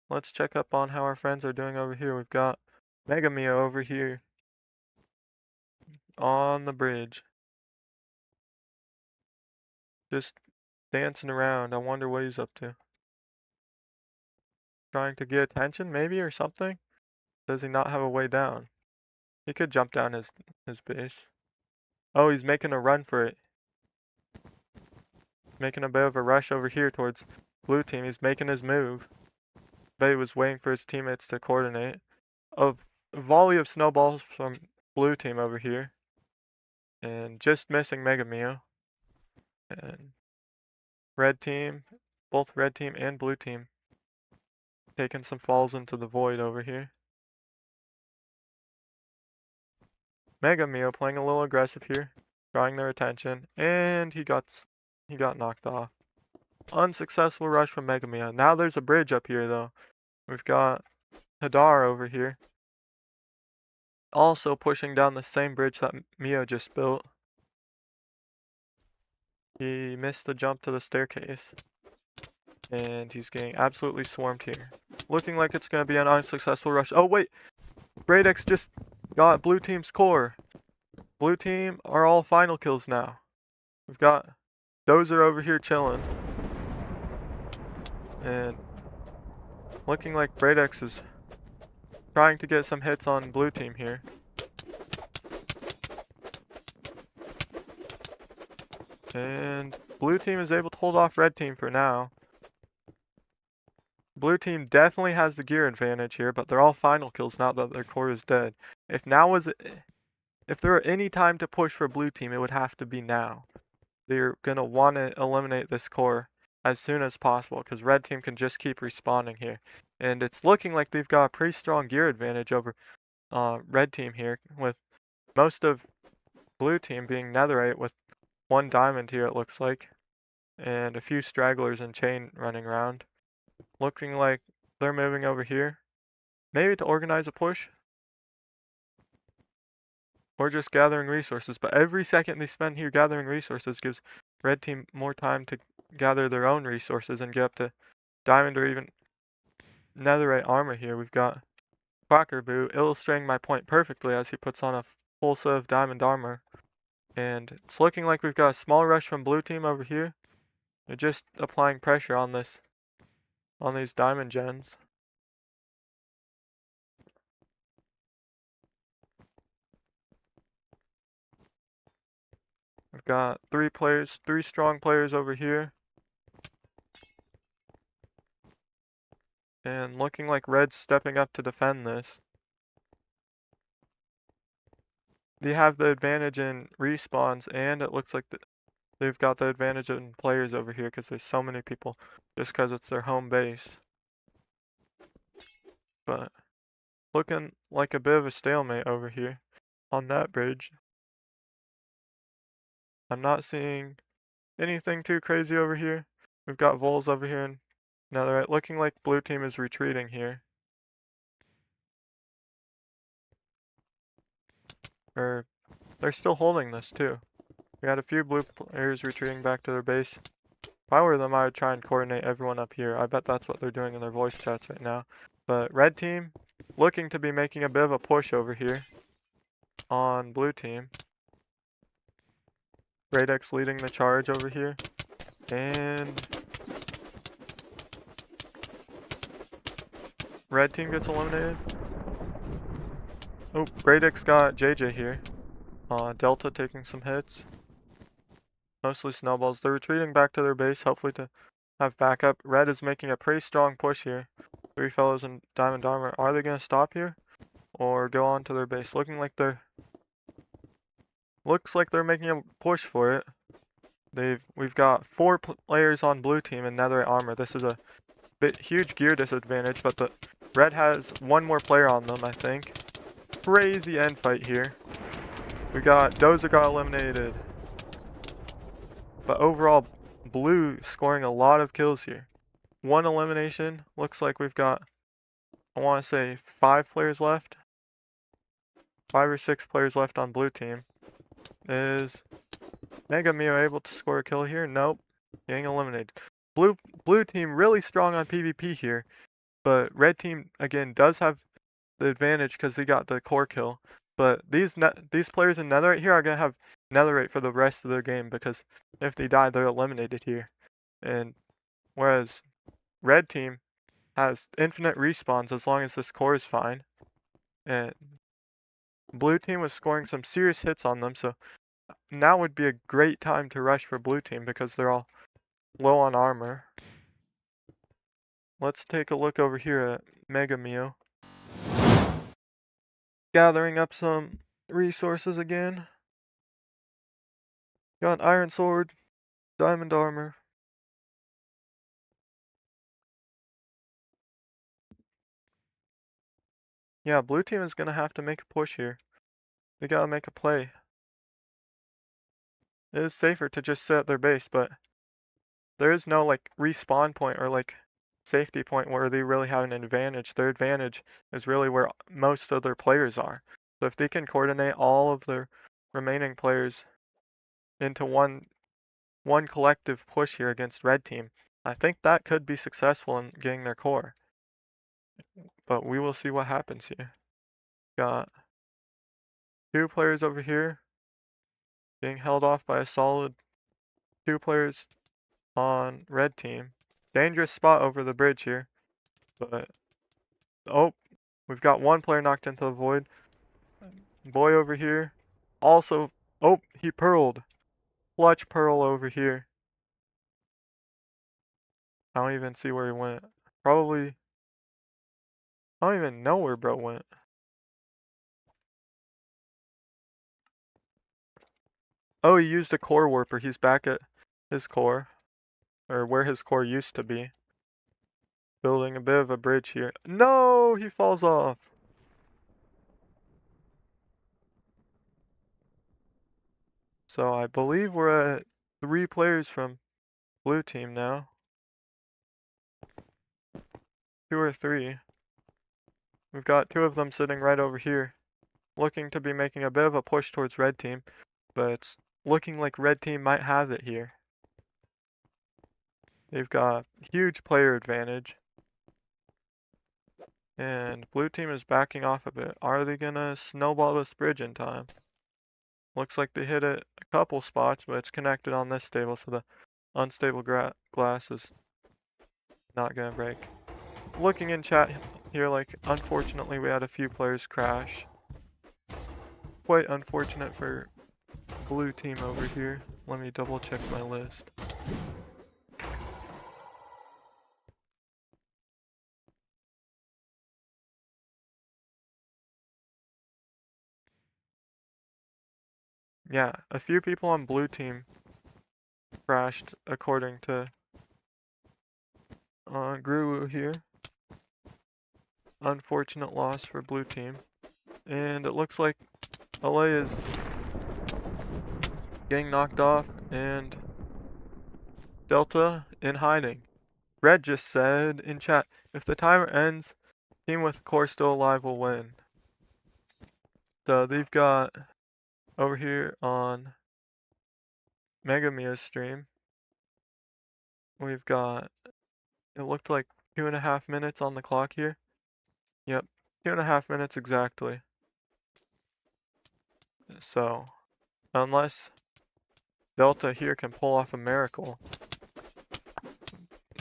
Let's check up on how our friends are doing over here. We've got Mega Mio over here on the bridge. Just dancing around. I wonder what he's up to. Trying to get attention maybe or something? Does he not have a way down? He could jump down his base. Oh, he's making a run for it. Making a bit of a rush over here towards blue team. He's making his move. But he was waiting for his teammates to coordinate. A volley of snowballs from blue team over here. And just missing Mega Mio. And red team, both red team and blue team, taking some falls into the void over here. Mega Mio playing a little aggressive here, drawing their attention, and he got knocked off. Unsuccessful rush from Mega Mio. Now there's a bridge up here though. We've got Hadar over here, also pushing down the same bridge that Mio just built. He missed the jump to the staircase. And he's getting absolutely swarmed here. Looking like it's going to be an unsuccessful rush. Oh, wait. Bradex just got blue team's core. Blue team are all final kills now. We've got Dozer over here chilling. And looking like Bradex is trying to get some hits on blue team here. And blue team is able to hold off red team for now. Blue team definitely has the gear advantage here, but they're all final kills now that their core is dead. If there were any time to push for blue team, it would have to be now. They're going to want to eliminate this core as soon as possible because red team can just keep respawning here. And it's looking like they've got a pretty strong gear advantage over red team here, with most of blue team being netherite with 1 diamond here, it looks like, and a few stragglers and chain running around. Looking like they're moving over here, maybe to organize a push or just gathering resources, but every second they spend here gathering resources gives red team more time to gather their own resources and get up to diamond or even netherite armor here. We've got Quackerboo illustrating my point perfectly as he puts on a full set of diamond armor. And it's looking like we've got a small rush from blue team over here. They're just applying pressure on these diamond gens. We've got 3 strong players over here. And looking like red's stepping up to defend this. They have the advantage in respawns, and it looks like they've got the advantage in players over here because there's so many people just because it's their home base. But looking like a bit of a stalemate over here on that bridge. I'm not seeing anything too crazy over here. We've got voles over here and netherite. Looking like blue team is retreating here. Or they're still holding this too. We had a few blue players retreating back to their base. If I were them, I would try and coordinate everyone up here. I bet that's what they're doing in their voice chats right now. But red team looking to be making a bit of a push over here on blue team. Radix leading the charge over here. And red team gets eliminated. Oh, Radix got JJ here. Delta taking some hits. Mostly snowballs. They're retreating back to their base, hopefully to have backup. Red is making a pretty strong push here. 3 fellows in diamond armor. Are they going to stop here? Or go on to their base? Looks like they're making a push for it. We've got 4 players on blue team in netherite armor. This is a huge gear disadvantage, but the red has 1 more player on them, I think. Crazy end fight here. We got Dozer got eliminated. But overall, blue scoring a lot of kills here. 1 elimination. Looks like we've got, I want to say, 5 players left. 5 or 6 players left on blue team. Is Mega Mio able to score a kill here? Nope. Getting eliminated. Blue team really strong on PvP here. But red team, again, does have the advantage because they got the core kill. But these players in netherite here are going to have netherite for the rest of their game because if they die, they're eliminated here. And whereas red team has infinite respawns as long as this core is fine. And blue team was scoring some serious hits on them, so now would be a great time to rush for blue team because they're all low on armor. Let's take a look over here at Mega Mio. Gathering up some resources again. Got an iron sword, diamond armor. Yeah, blue team is going to have to make a push here. They got to make a play. It is safer to just sit at their base, but there is no like respawn point or like safety point where they really have an advantage. Their advantage is really where most of their players are. So if they can coordinate all of their remaining players into one collective push here against red team, I think that could be successful in getting their core. But we will see what happens here. Got 2 players over here being held off by a solid 2 players on red team. Dangerous spot over the bridge here. But, oh, we've got 1 player knocked into the void. Boy over here. Also, oh, he pearled. Clutch pearl over here. I don't even see where he went. Probably, I don't even know where bro went. Oh, he used a core warper. He's back at his core. or where his core used to be. Building a bit of a bridge here. No, he falls off. So I believe we're at 3 players from blue team now. 2 or 3. We've got 2 of them sitting right over here, looking to be making a bit of a push towards red team, but it's looking like red team might have it here. They've got huge player advantage. And blue team is backing off a bit. Are they gonna snowball this bridge in time? Looks like they hit it a couple spots, but it's connected on this stable, so the unstable glass is not gonna break. Looking in chat here, like, unfortunately we had a few players crash. Quite unfortunate for blue team over here. Let me double check my list. Yeah, a few people on blue team crashed according to Guru here. Unfortunate loss for blue team. And it looks like LA is getting knocked off and Delta in hiding. Red just said in chat, if the timer ends, team with core still alive will win. So they've got over here on Mega Mia's stream, we've got, it looked like 2.5 minutes on the clock here. Yep, 2.5 minutes exactly. So, unless Delta here can pull off a miracle,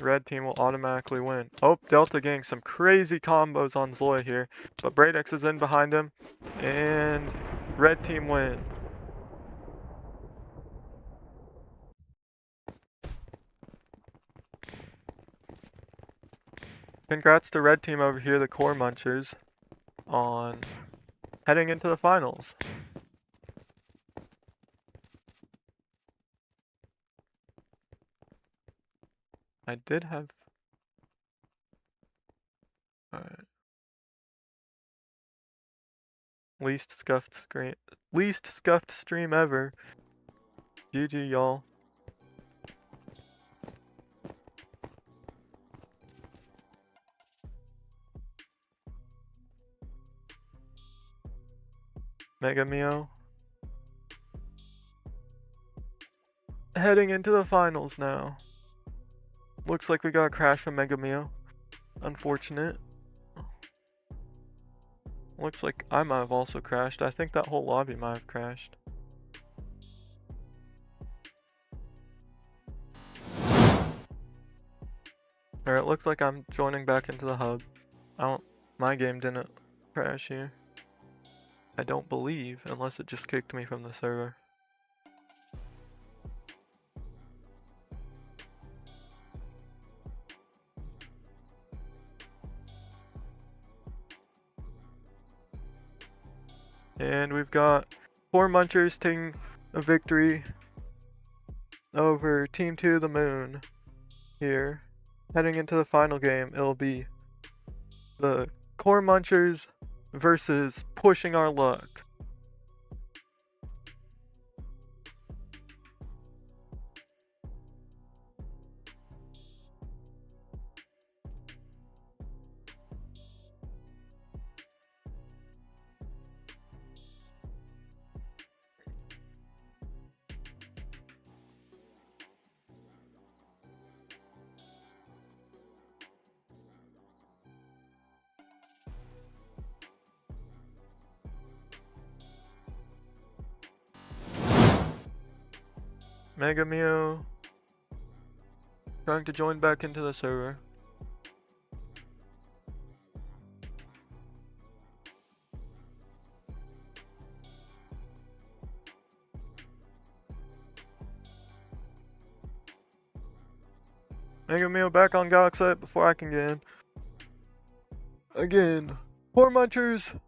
red team will automatically win. Oh, Delta getting some crazy combos on Zoya here, but Bradex is in behind him, and red team win. Congrats to red team over here, the core munchers, on heading into the finals. I did have... Alright. Least scuffed stream ever. GG, y'all. Mega Mio. Heading into the finals now. Looks like we got a crash from Mega Mio. Unfortunate. Looks like I might have also crashed. I think that whole lobby might have crashed. Alright, looks like I'm joining back into the hub. My game didn't crash here. I don't believe, unless it just kicked me from the server. And we've got 4 munchers taking a victory over Team 2 the Moon here. Heading into the final game, it'll be the core munchers versus pushing our luck. Mega Mio trying to join back into the server. Mega Mio back on Galaxite before I can get in. Again, Core Munchers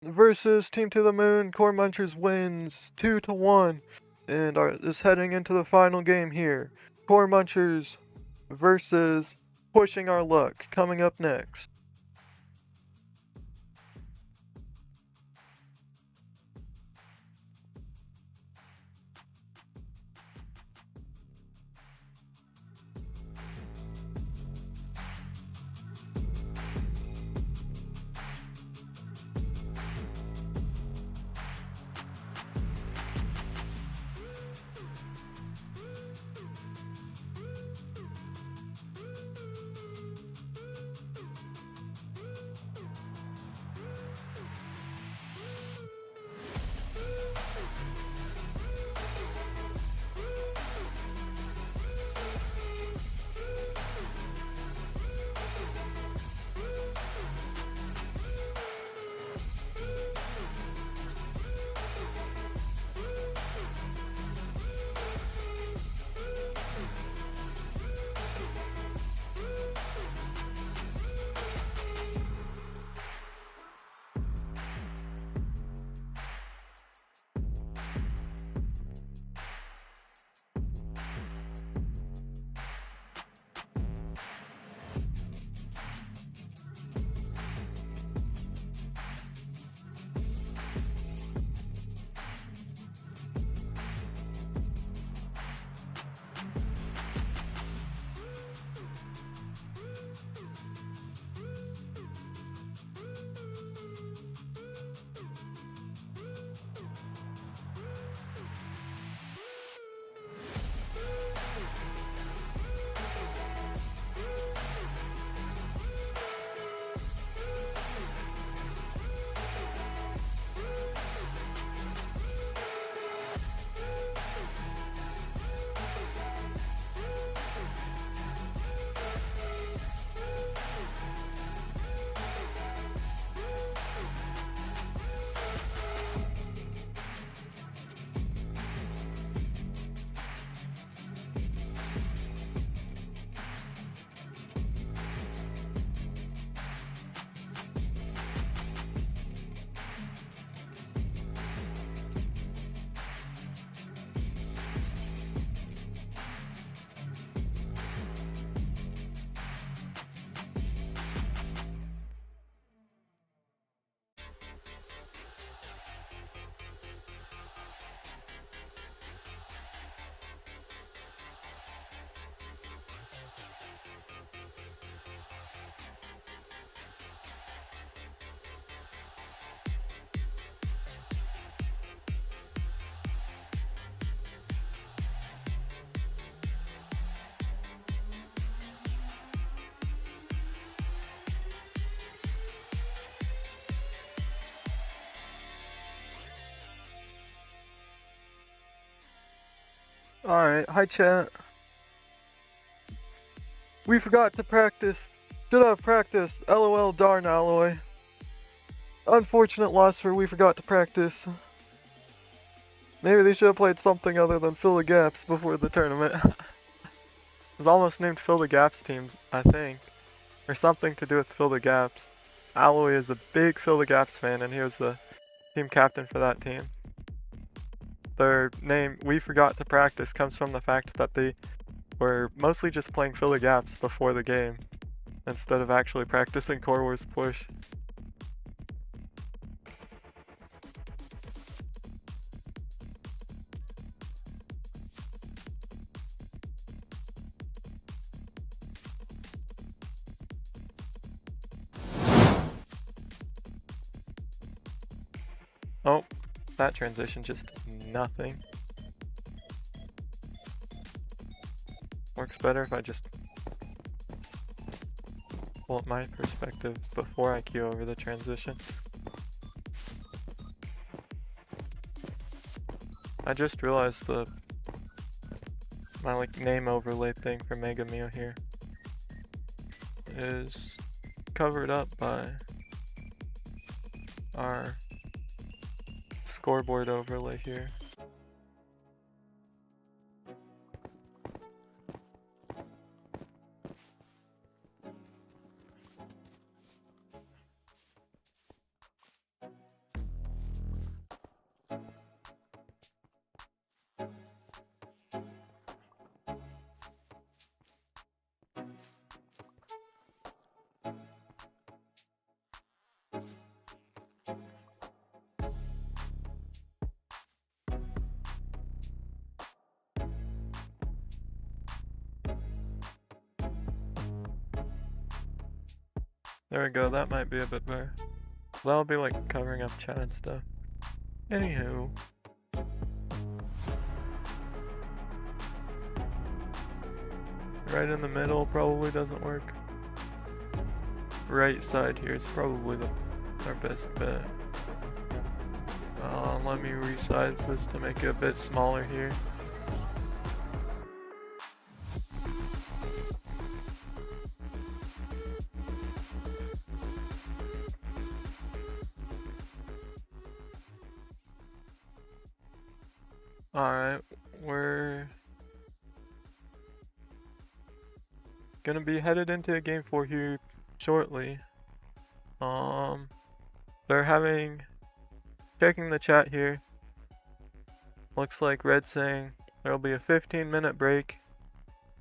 versus Team to the Moon. Core Munchers wins 2-1 and is heading into the final game here. Core Munchers versus Pushing Our Luck coming up next. Alright, hi chat. We forgot to practice. Should have practiced. LOL, darn alloy. Unfortunate loss for we forgot to practice. Maybe they should have played something other than fill the gaps before the tournament. It was almost named Fill the Gaps team, I think. Or something to do with Fill the Gaps. Alloy is a big Fill the Gaps fan and he was the team captain for that team. Their name, We Forgot to Practice, comes from the fact that they were mostly just playing Fill the Gaps before the game, instead of actually practicing Core Wars Push. Oh, that transition just nothing. Works better if I just pull up my perspective before I cue over the transition. I just realized my name overlay thing for Mega Mio here is covered up by our scoreboard overlay here. There we go, that might be a bit better. That'll be like covering up chat stuff. Anywho. Right in the middle probably doesn't work. Right side here is probably our best bet. Let me resize this to make it a bit smaller here. Alright, we're gonna be headed into game 4 here shortly. They're checking the chat here. Looks like Red's saying there'll be a 15-minute break.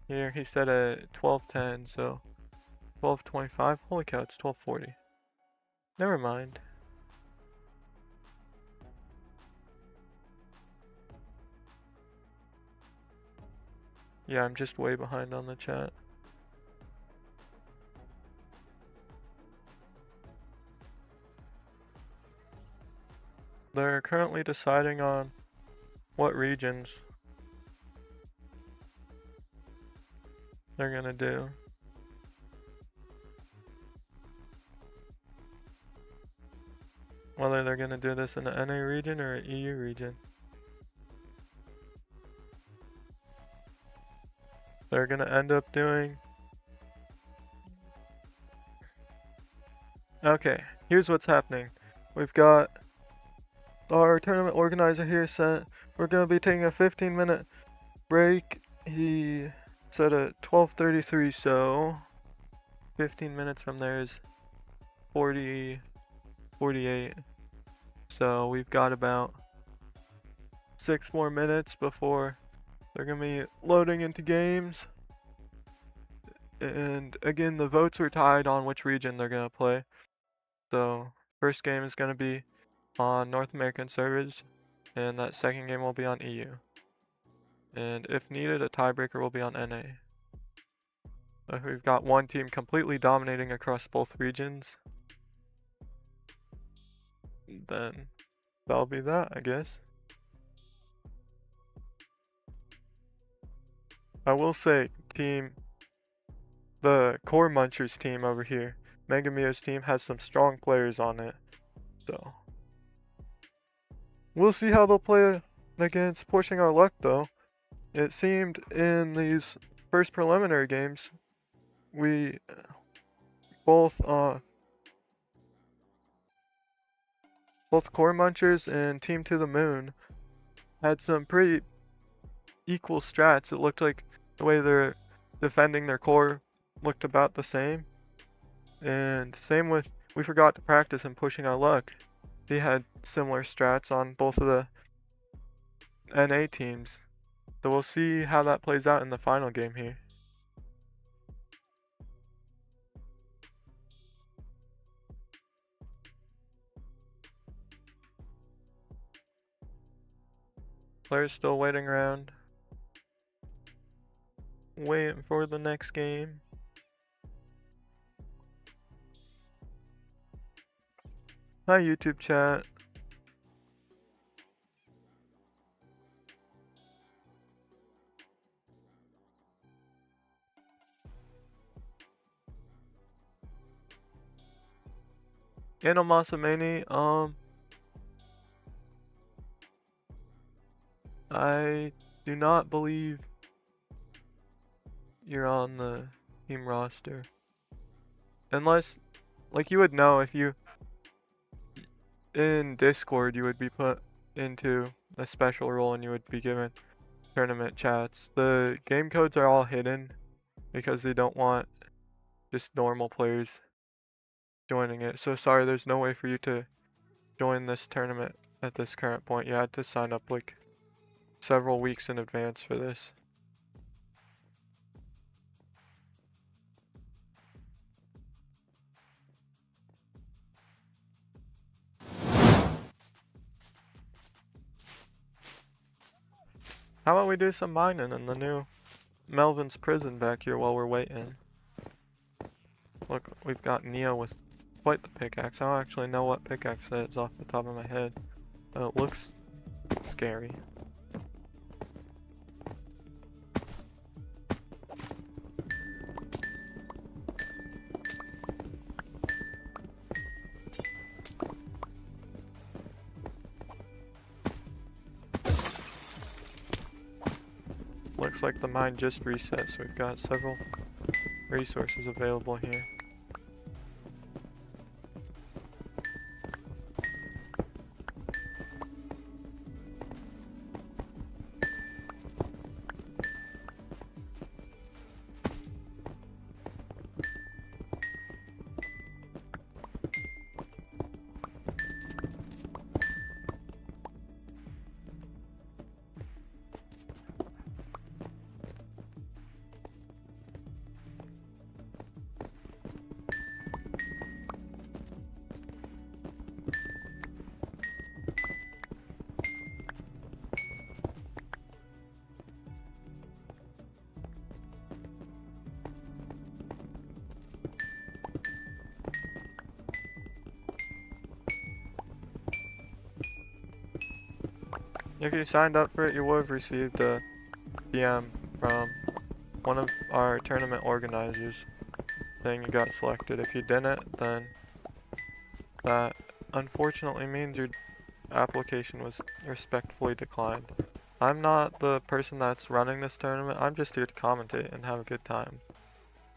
Here he said at 12:10, so 12:25. Holy cow, it's 12:40. Never mind. Yeah, I'm just way behind on the chat. They're currently deciding on what regions they're gonna do. Whether they're gonna do this in the NA region or an EU region. They're gonna end up doing... Okay, here's what's happening. We've got our tournament organizer here said we're gonna be taking a 15-minute break. He said at 12:33, so 15 minutes from there is 48. So we've got about 6 more minutes before they're gonna be loading into games. And again, the votes were tied on which region they're gonna play. So first game is gonna be on North American servers, and that second game will be on EU. And if needed, a tiebreaker will be on NA. If we've got one team completely dominating across both regions, then that'll be that, I guess. I will say, the Core Munchers team over here, Megamio's team, has some strong players on it. So we'll see how they'll play against Pushing Our Luck, though. It seemed in these first preliminary games, we both Core Munchers and Team to the Moon had some pretty equal strats. It looked like the way they're defending their core looked about the same. And same with, we forgot to practice and Pushing Our Luck. He had similar strats on both of the NA teams. So we'll see how that plays out in the final game here. Players still waiting around. Waiting for the next game. Hi YouTube chat. Anomasamani, I do not believe you're on the team roster. Unless, like, you would know if you, in Discord, you would be put into a special role and you would be given tournament chats. The game codes are all hidden because they don't want just normal players joining it. So sorry, there's no way for you to join this tournament at this current point. You had to sign up like several weeks in advance for this. How about we do some mining in the new Melvin's prison back here while we're waiting? Look, we've got Neo with quite the pickaxe. I don't actually know what pickaxe that is off the top of my head. But it looks scary. Looks like the mine just reset, so we've got several resources available here. If you signed up for it, you would have received a DM from one of our tournament organizers saying you got selected. If you didn't, then that unfortunately means your application was respectfully declined. I'm not the person that's running this tournament, I'm just here to commentate and have a good time.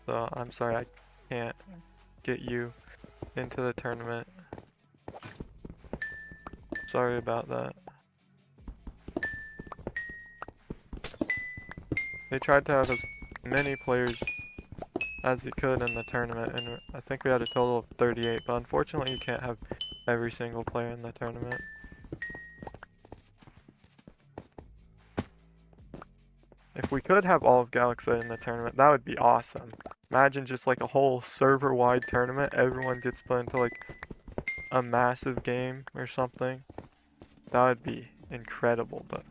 So I'm sorry I can't get you into the tournament. Sorry about that. They tried to have as many players as they could in the tournament, and I think we had a total of 38, but unfortunately you can't have every single player in the tournament. If we could have all of Galaxite in the tournament, that would be awesome. Imagine just like a whole server-wide tournament, everyone gets put into like a massive game or something. That would be incredible, but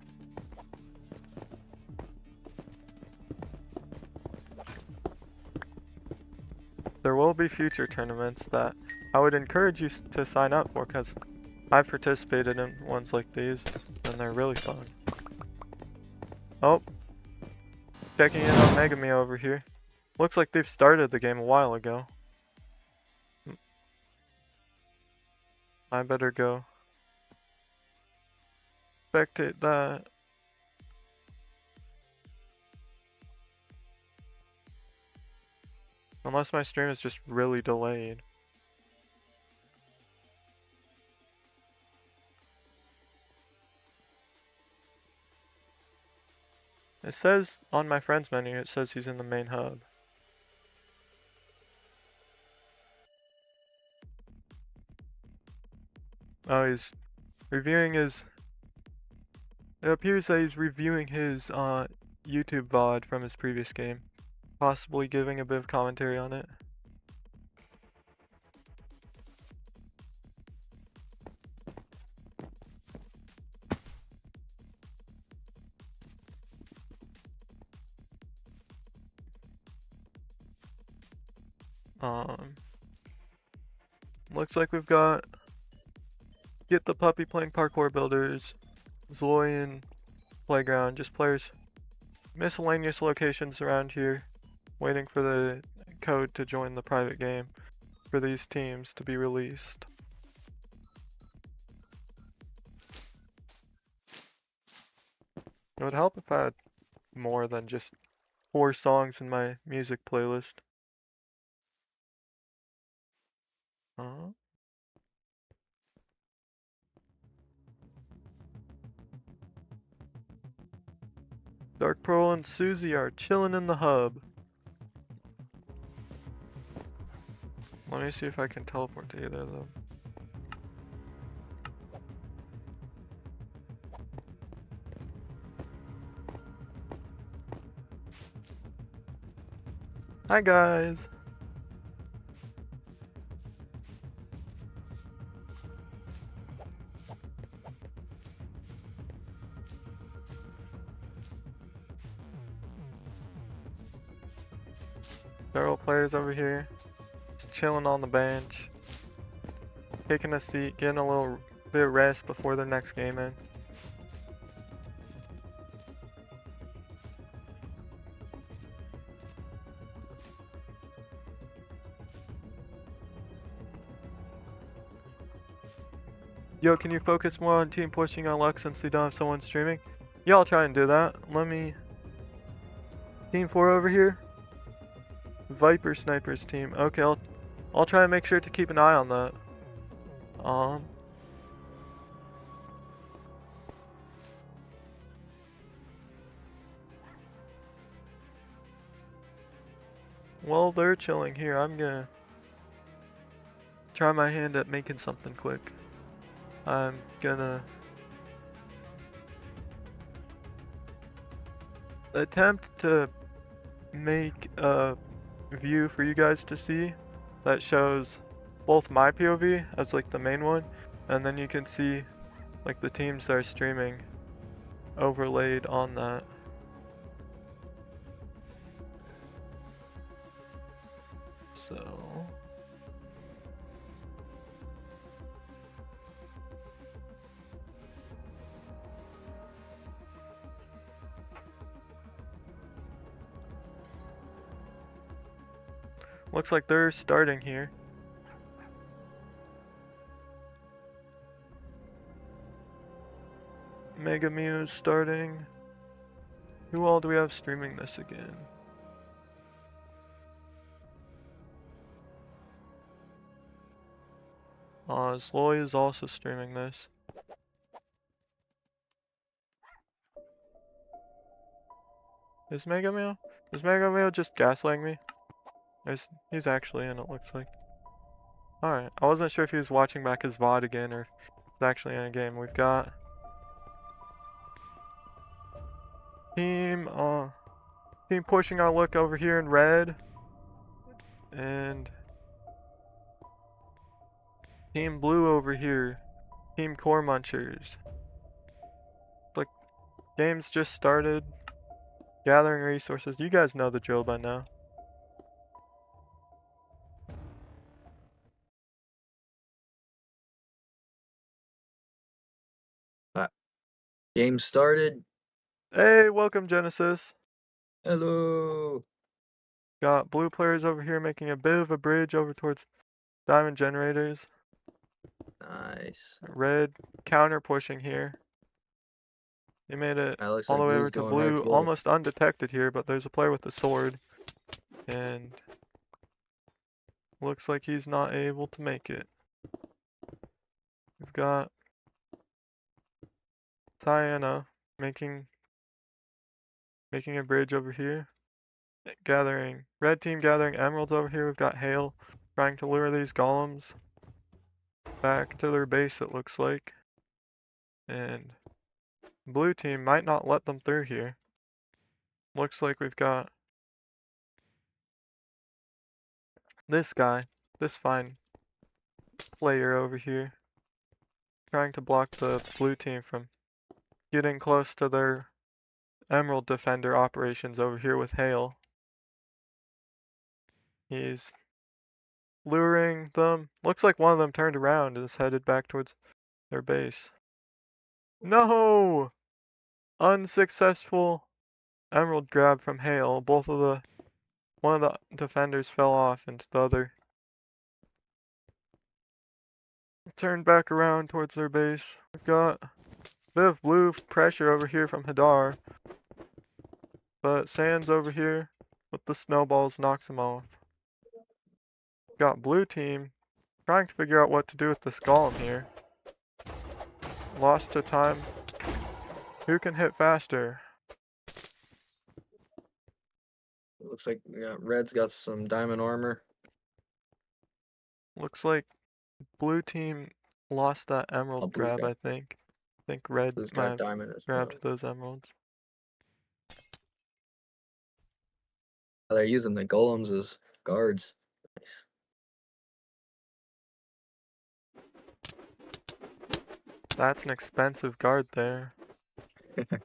there will be future tournaments that I would encourage you to sign up for, because I've participated in ones like these and they're really fun. Oh, checking in on Megami over here. Looks like they've started the game a while ago. I better go spectate that. Unless my stream is just really delayed. It says on my friends menu, it says he's in the main hub. Oh, he's reviewing his... It appears that he's reviewing his YouTube VOD from his previous game. Possibly giving a bit of commentary on it. Looks like we've got Get the Puppy playing Parkour Builders, Zloyan Playground, just players, miscellaneous locations around here, waiting for the code to join the private game for these teams to be released. It would help if I had more than just 4 songs in my music playlist. Dark Pearl and Susie are chilling in the hub. Let me see if I can teleport to either of them. Hi guys! Several players over here. chilling on the bench, taking a seat, getting a little bit of rest before their next game in. Yo, can you focus more on team pushing on luck since they don't have someone streaming? Yeah, I'll try and do that. Let me... Team 4 over here. Viper Snipers team. Okay, I'll try and make sure to keep an eye on that. While they're chilling here, I'm gonna try my hand at making something quick. I'm gonna attempt to make a view for you guys to see that shows both my POV as like the main one, and then you can see like the teams that are streaming overlaid on that. So looks like they're starting here. Mega Mew's starting. Who all do we have streaming this again? Sloy is also streaming this. Is Mega Mew just gaslighting me? He's actually in, it looks like. Alright, I wasn't sure if he was watching back his VOD again or if he's actually in a game. We've got team pushing our look over here in red. And team blue over here. Team Core Munchers. Like, game's just started. Gathering resources. You guys know the drill by now. Game started. Hey, welcome Genesis. Hello. Got blue players over here making a bit of a bridge over towards diamond generators. Nice. Red counter pushing here. They made it Looks all the like way blue's over to going right blue, for it. almost undetected here, but there's a player with a sword. And looks like he's not able to make it. We've got Diana making a bridge over here. Red team gathering emeralds over here. We've got Hale trying to lure these golems back to their base, it looks like. And blue team might not let them through here. Looks like we've got this guy, this fine player over here, trying to block the blue team from getting close to their emerald defender operations over here with Hale. He's luring them. Looks like one of them turned around and is headed back towards their base. No! Unsuccessful emerald grab from Hale. One of the defenders fell off and the other turned back around towards their base. We've got a bit of blue pressure over here from Hadar. But Sands over here with the snowballs knocks him off. Got blue team trying to figure out what to do with this golem here. Lost to time. Who can hit faster? Looks like red's got some diamond armor. Looks like blue team lost that emerald blue grab, got- I think. I think red Blue's might got have diamond as well. grabbed those emeralds. They're using the golems as guards. That's an expensive guard there.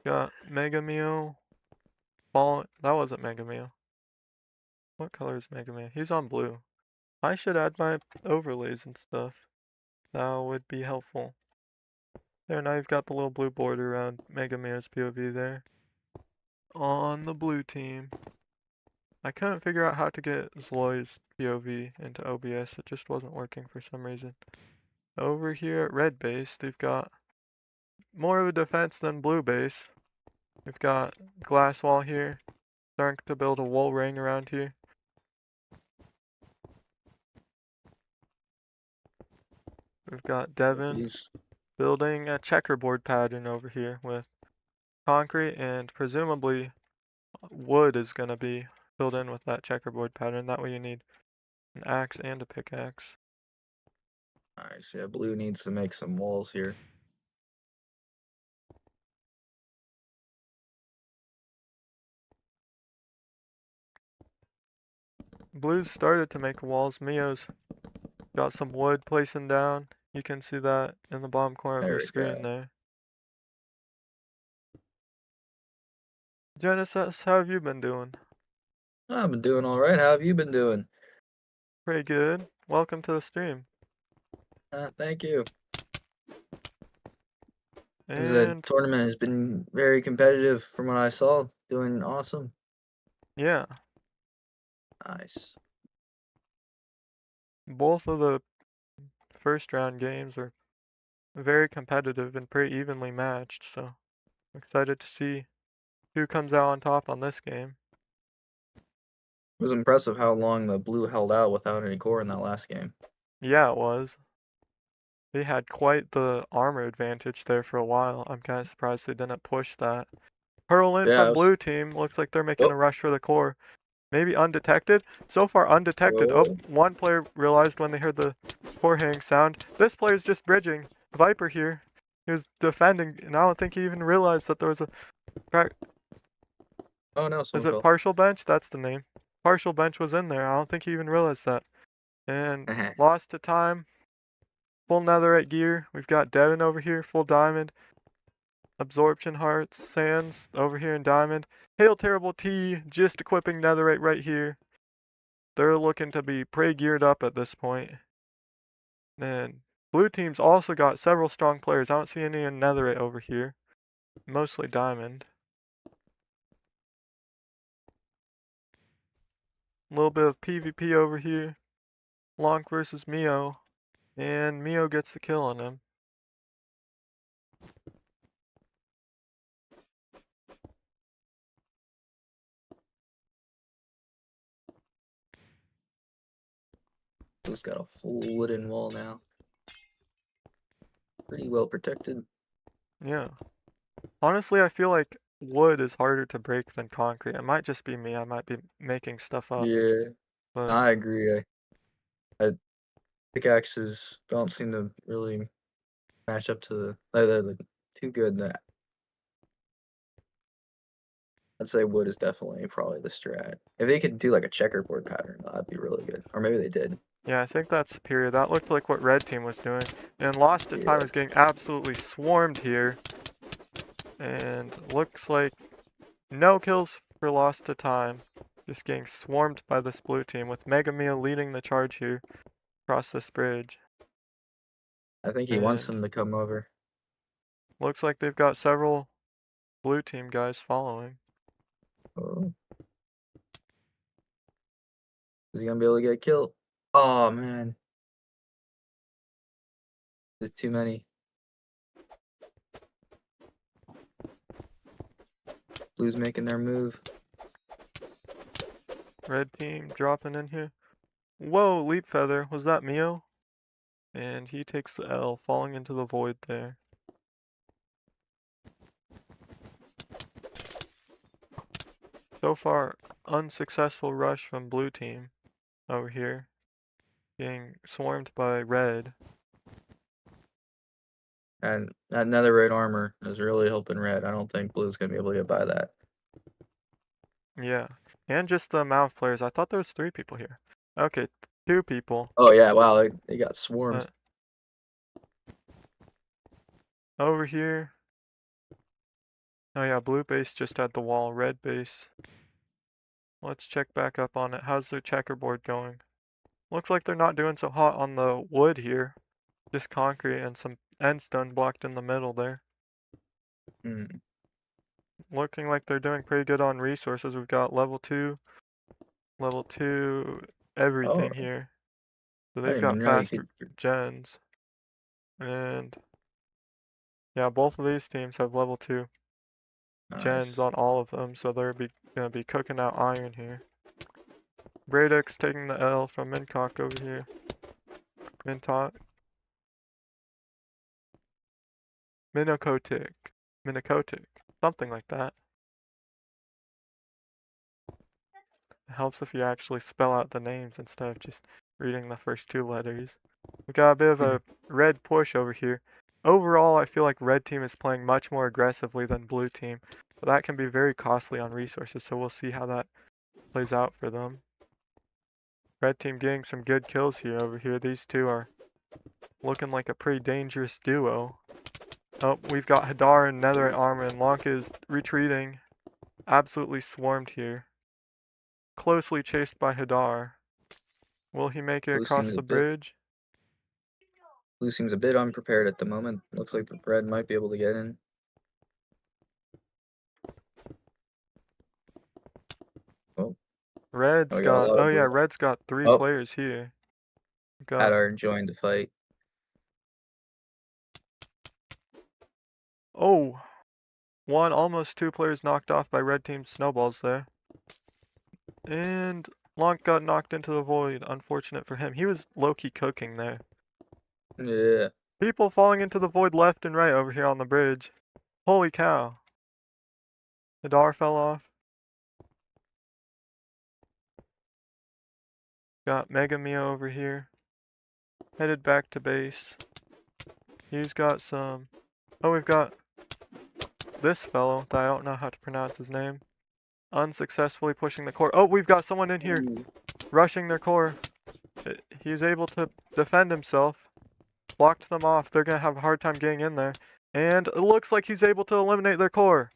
Got Mega Mew. That wasn't Mega Mew. What color is Mega Mew? He's on blue. I should add my overlays and stuff. That would be helpful. There, now you've got the little blue border around Mega Mirror's POV there. On the blue team. I couldn't figure out how to get Zloy's POV into OBS. It just wasn't working for some reason. Over here at red base, they've got more of a defense than blue base. We've got glass wall here. Starting to build a wool ring around here. We've got Devin Blues. building a checkerboard pattern over here with concrete, and presumably wood is going to be filled in with that checkerboard pattern. That way you need an axe and a pickaxe. Alright, so yeah, blue needs to make some walls here. Blue's started to make walls. Mio's got some wood placing down. You can see that in the bottom corner of There your we screen go. there. Genesis, how have you been doing? I've been doing alright. How have you been doing? Pretty good. Welcome to the stream. Thank you. The And tournament has been very competitive from what I saw. Doing awesome. yeah, Nice. both of the first round games are very competitive and pretty evenly matched, so I'm excited to see who comes out on top on this game. It was impressive how long the blue held out without any core in that last game. Yeah, it was. They had quite the armor advantage there for a while. I'm kind of surprised they didn't push that. Hurl in Yeah, from blue team. Looks like they're making Oh. a rush for the core. Maybe undetected. So far undetected. Oh, Whoa. one player realized when they heard the core hang sound. This player's just bridging. Viper here. He was defending, and I don't think he even realized that there was a... Oh no, Is someone it fell. partial bench? That's the name. Partial bench was in there. I don't think he even realized that. And Uh-huh. lost to time. Full netherite gear. We've got Devin over here, full diamond. Absorption hearts, sands over here in diamond. Hail Terrible T, just equipping netherite right here. They're looking to be pretty geared up at this point. And blue team's also got several strong players. I don't see any in netherite over here. Mostly diamond. A little bit of PvP over here. Lonk versus Mio. And Mio gets the kill on him. Blue's got a full wooden wall now. Pretty well protected. Yeah. Honestly, I feel like wood is harder to break than concrete. It might just be me. I might be making stuff up. Yeah, But I agree. I pickaxes don't seem to really match up to they're too good. That I'd say wood is definitely probably the strat. If they could do like a checkerboard pattern, that'd be really good. Or maybe they did. yeah, I think that's superior. That looked like what red team was doing. And lost to time Yeah. is getting absolutely swarmed here. And looks like no kills for lost to time. Just getting swarmed by this blue team with Mega Mia leading the charge here across this bridge. I think he wants And them to come over. looks like they've got several blue team guys following. Oh. Is he gonna be able to get a kill? Oh man. There's too many. Blue's making their move. Red team dropping in here. Whoa, leap feather. Was that Mio? And he takes the L, falling into the void there. So far, unsuccessful rush from blue team over here. Being swarmed by red. And that netherite armor is really helping red. I don't think blue's gonna be able to get by that. Yeah. And just the amount of players. I thought there was 3 people here. Okay, 2 people. Oh yeah, wow, they got swarmed. Over here. Oh yeah, blue base just had the wall. Red base. Let's check back up on it. How's their checkerboard going? Looks like they're not doing so hot on the wood here. Just concrete and some end stone blocked in the middle there. Hmm. Looking like they're doing pretty good on resources. We've got level 2, everything Oh, here. So I they've didn't got even know you fast could. gens. And yeah, both of these teams have level 2 gens Nice. on all of them. So they're gonna be cooking out iron here. Bradex taking the L from Mincock over here. Mintot. Minokotic. Something like that. It helps if you actually spell out the names instead of just reading the first 2 letters. We got a bit of a red push over here. Overall, I feel like red team is playing much more aggressively than blue team, but that can be very costly on resources, so we'll see how that plays out for them. Red team getting some good kills here over here. These two are looking like a pretty dangerous duo. Oh, we've got Hadar and Netherite armor, and Lonk is retreating. Absolutely swarmed here. Closely chased by Hadar. Will he make it Blue across seems a the bit. bridge? Blue seems a bit unprepared at the moment. Looks like the red might be able to get in. Oh, Red's we got a got, lot oh of yeah, blue. Red's got 3 Oh, players here. Got, Hadar joined the fight. oh, almost 2 players knocked off by red team's snowballs there. And Lonk got knocked into the void, unfortunate for him. He was low-key cooking there. Yeah. People falling into the void left and right over here on the bridge. Holy cow. Hadar fell off. Got Mega Mio over here. Headed back to base. He's got some, oh, we've got this fellow that I don't know how to pronounce his name. Unsuccessfully pushing the core. Oh, we've got someone in here Ooh. rushing their core. He's able to defend himself. Blocked them off. They're going to have a hard time getting in there. And it looks like he's able to eliminate their core.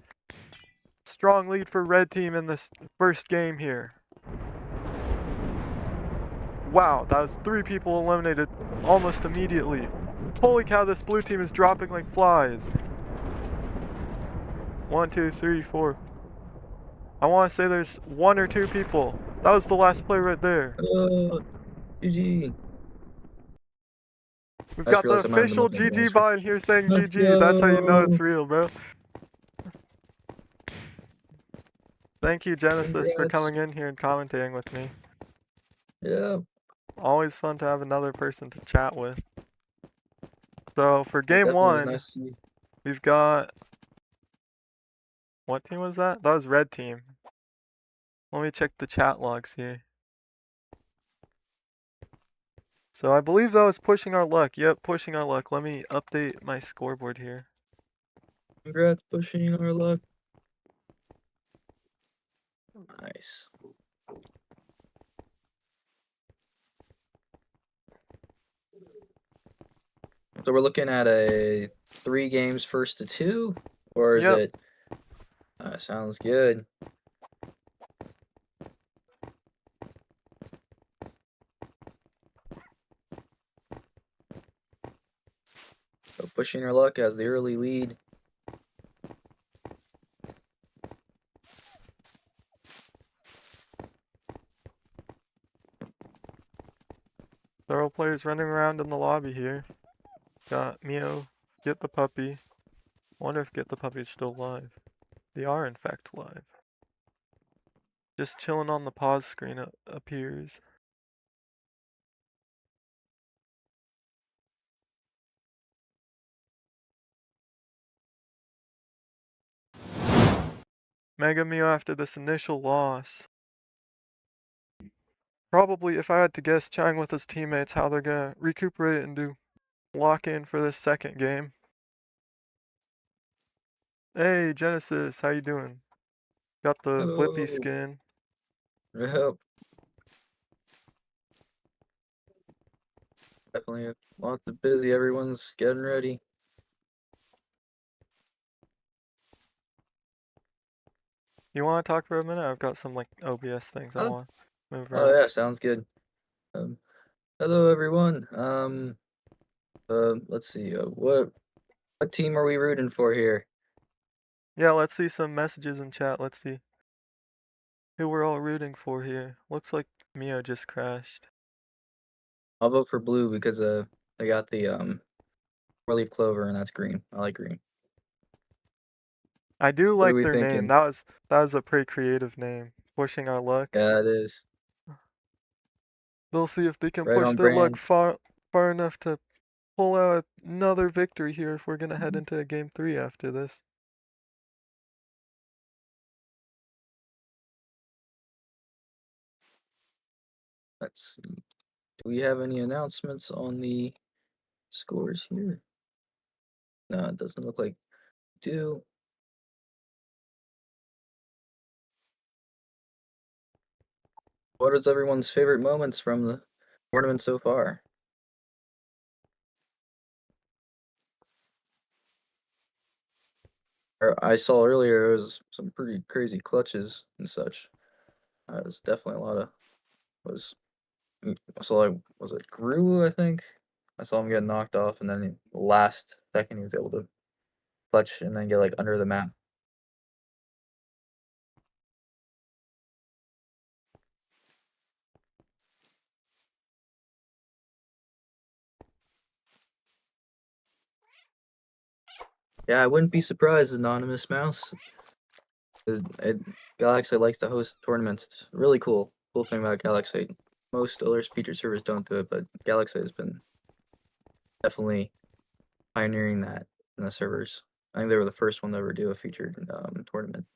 Strong lead for red team in this first game here. Wow, that was 3 people eliminated almost immediately. Holy cow, this blue team is dropping like flies. 1, 2, 3, 4. I want to say there's 1 or 2 people. That was the last play right there. GG. We've I got the realized I might have been official looking at the GG answer. bot in here saying Let's GG. That's how you know it's go. real, bro. Thank you, Genesis, for Congrats. coming in here and commentating with me. Yeah. Always fun to have another person to chat with. So for It game definitely was 1, nice to see you. we've got, what team was that? That was red team. Let me check the chat logs here. So I believe that was pushing our luck. Yep, pushing our luck. Let me update my scoreboard here. Congrats, pushing our luck. Nice. So we're looking at a 3 games first to 2, or is Yep. it? Sounds good. So pushing our luck has the early lead. Several players running around in the lobby here. Got Mio, Get the Puppy. Wonder if Get the Puppy is still live. They are in fact live. Just chilling on the pause screen appears. Mega Mio after this initial loss. Probably, if I had to guess, chatting with his teammates how they're gonna recuperate and do lock in for this second game. Hey, Genesis, how you doing? Got the Lippy Hello. skin. Yep. Definitely lots of busy. Everyone's getting ready. You want to talk for a minute? I've got some like OBS things I Oh, want to move oh around. yeah, sounds good. Hello, everyone. Let's see. What team are we rooting for here? Yeah, let's see some messages in chat. Let's see who we're all rooting for here. Looks like Mio just crashed. I'll vote for blue because they got the four-leaf clover and that's green. I like green. I do What are like we their name. thinking? That was a pretty creative name. Pushing our luck. Yeah, it is. They'll see if they can Right push on their luck brand. far enough to pull out another victory here if we're gonna head into game 3 after this. Let's see. Do we have any announcements on the scores here? No, it doesn't look like we do. What is everyone's favorite moments from the tournament so far? I saw earlier it was some pretty crazy clutches and such. It was definitely a lot of was I saw like was it Gru, I think? I saw him get knocked off and then the last second he was able to clutch and then get like under the map. Yeah, I wouldn't be surprised, Anonymous Mouse. Galaxite likes to host tournaments. It's really cool. Cool thing about Galaxite. Most other featured servers don't do it, but Galaxite has been definitely pioneering that in the servers. I think they were the first one to ever do a featured tournament.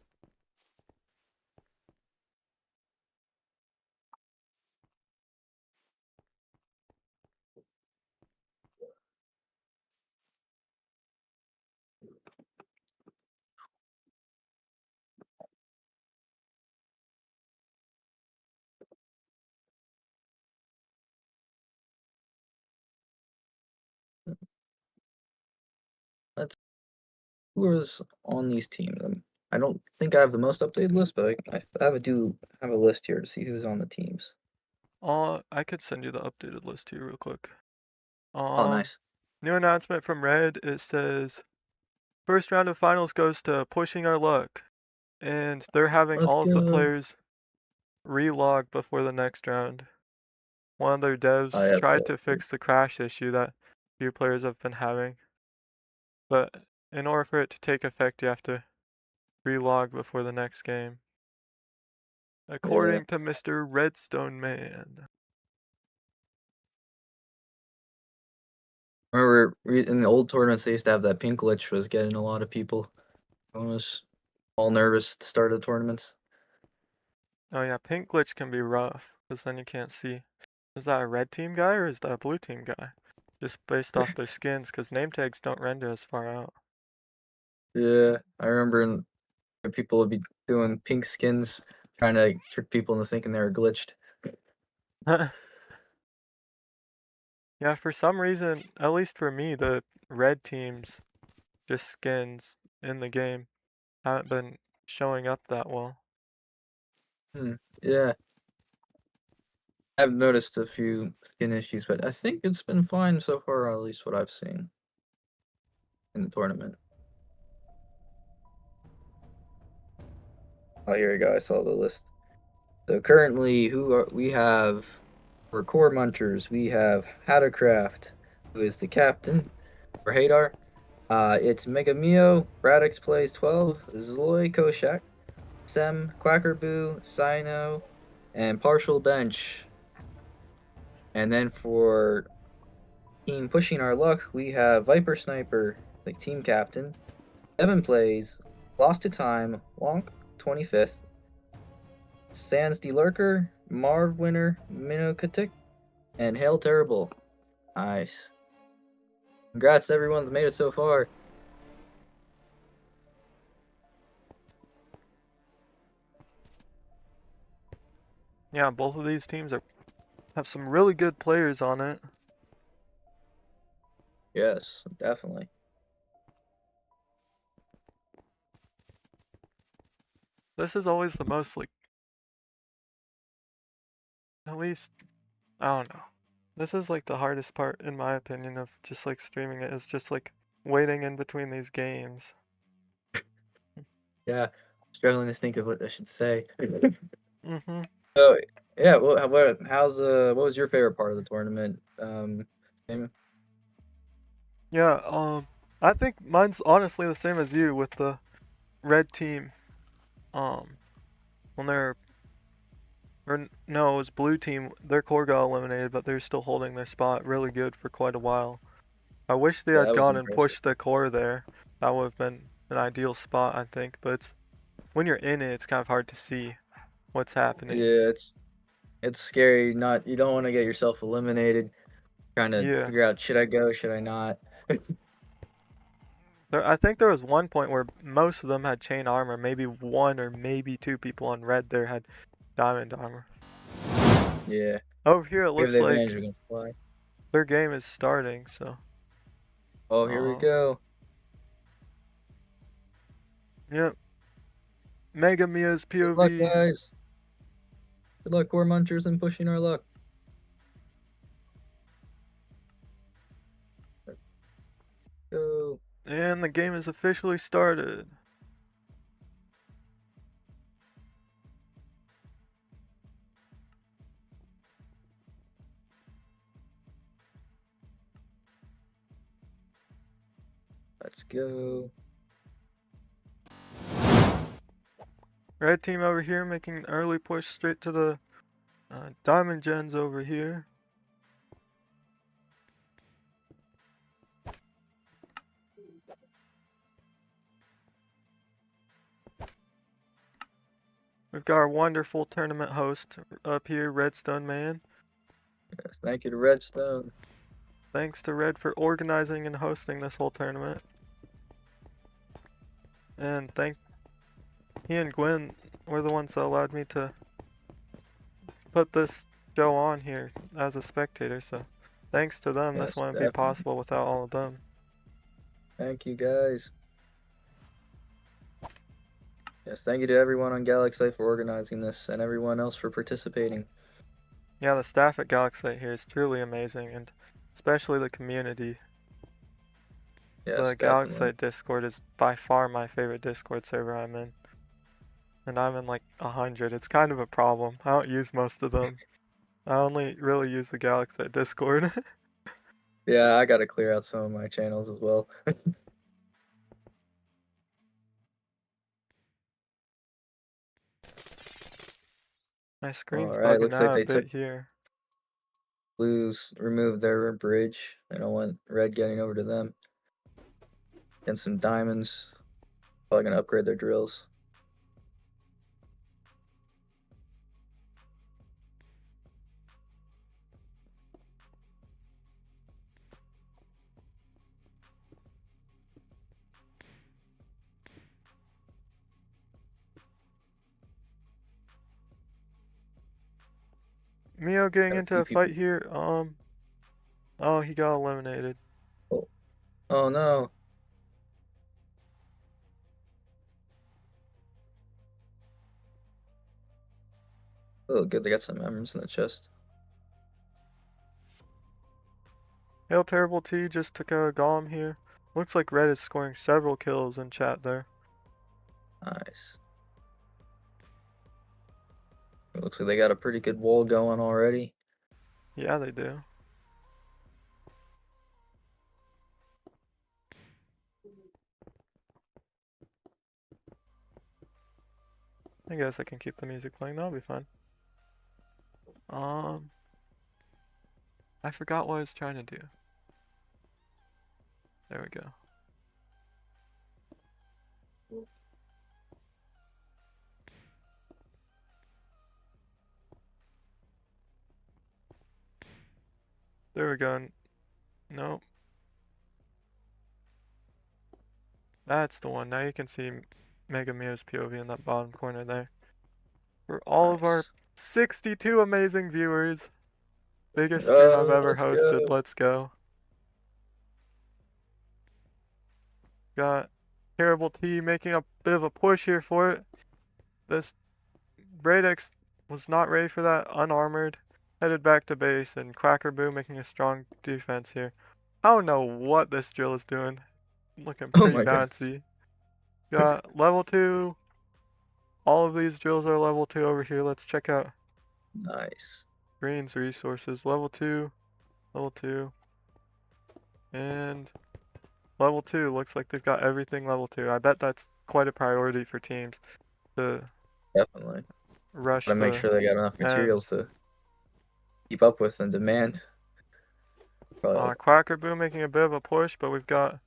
Let's who is on these teams. I don't think I have the most updated list, but I do have a list here to see who's on the teams. I could send you the updated list here real quick. Oh, nice. New announcement from Red. It says first round of finals goes to Pushing Our Luck, and they're having Let's all of the go. players relog before the next round. One of their I devs have tried to fix the crash issue that few players have been having, but in order for it to take effect, you have to relog before the next game. According to Mr. Redstone Man. remember in the old tournaments they used to have that pink glitch was getting a lot of people. I was all nervous at the start of the tournaments. Oh yeah, pink glitch can be rough, because then you can't see. Is that a red team guy or is that a blue team guy? Just based off their skins, because name tags don't render as far out. Yeah, I remember people would be doing pink skins, trying to trick people into thinking they were glitched. Yeah, for some reason, at least for me, the red teams, just skins in the game, haven't been showing up that well. Yeah, I've noticed a few skin issues, but I think it's been fine so far, at least what I've seen in the tournament. Oh, here we go. I saw the list. So currently, we have for Core Munchers, we have Hattercraft, who is the captain for Hadar. It's Mega Mio, Radix plays 12, Zloy Koshak, Sem, Quackerboo, Sino, and Partial Bench. And then for team pushing our luck, we have Viper Sniper, the team captain. Evan plays Lost to Time, Wonk 25th, Sans the Lurker, Marv Winner, Minokatik, and Hail Terrible. Nice. Congrats to everyone that made it so far. Yeah, both of these teams have some really good players on it. Yes, definitely. This is always the most, like, at least, I don't know. This is like the hardest part, in my opinion, of just like streaming it, is just like waiting in between these games. Yeah, struggling to think of what I should say. Mm-hmm. So yeah, well, what was your favorite part of the tournament? Damon? Yeah, I think mine's honestly the same as you with the red team. When they're, or no, it was blue team, their core got eliminated, but they're still holding their spot really good for quite a while. I wish they Yeah, had that was gone and impressive. pushed the core there. That would have been an ideal spot, I think, but when you're in it, it's kind of hard to see what's happening. Yeah, it's scary. You don't want to get yourself eliminated. Trying to Yeah. figure out, should I go, should I not? I think there was one point where most of them had chain armor. Maybe one or maybe two people on red there had diamond armor. Yeah, Over here, it we have looks the advantage. like We can fly. their game is starting, so. Oh, here we go. Yep. Mega Mia's Good luck, POV. guys. Good luck, core munchers, and pushing our luck. Go. And the game is officially started. Let's go. Red team over here making an early push straight to the diamond gens over here. We've got our wonderful tournament host up here, Redstone Man. Yes, thank you to Redstone. Thanks to Red for organizing and hosting this whole tournament. And he and Gwen were the ones that allowed me to put this show on here as a spectator, so thanks to them, Yes, this wouldn't be definitely. possible without all of them. Thank you, guys. Yes, thank you to everyone on Galaxite for organizing this and everyone else for participating. Yeah, the staff at Galaxite here is truly amazing, and especially the community. Yes, The definitely. Galaxite Discord is by far my favorite Discord server I'm in. And I'm in like 100. It's kind of a problem. I don't use most of them. I only really use the Galaxite Discord. Yeah, I gotta clear out some of my channels as well. My screen's Alright, bugging looks like out a they took bit here. Blues, removed their bridge. They don't want Red getting over to them. And some diamonds. Probably gonna upgrade their drills. Mio getting Got a into few a fight people. here. Oh, he got eliminated. Oh no. Oh, good. They got some emeralds in the chest. Hail Terrible T just took out a golem here. Looks like Red is scoring several kills in chat there. Nice. It looks like they got a pretty good wall going already. Yeah, they do. I guess I can keep the music playing. That'll be fine. I forgot what I was trying to do. There we go. There we go. Nope. That's the one. Now you can see Mega Mia's POV in that bottom corner there. For all of our Nice. 62 amazing viewers. Biggest stream I've ever Let's hosted. go. Let's go. Got Terrible T making a bit of a push here for it. This Bradex was not ready for that unarmored. headed back to base, and Quacker Boo making a strong defense here. I don't know what this drill is doing. Looking Oh pretty my god. bouncy. Got level 2. All of these drills are level 2 over here. Let's check out Nice. Green's resources. Level 2, level 2, and level 2. Looks like they've got everything level 2. I bet that's quite a priority for teams to Definitely. rush Gotta make the sure they got enough materials to keep up with and demand. Probably. Quacker Boo making a bit of a push, but we've got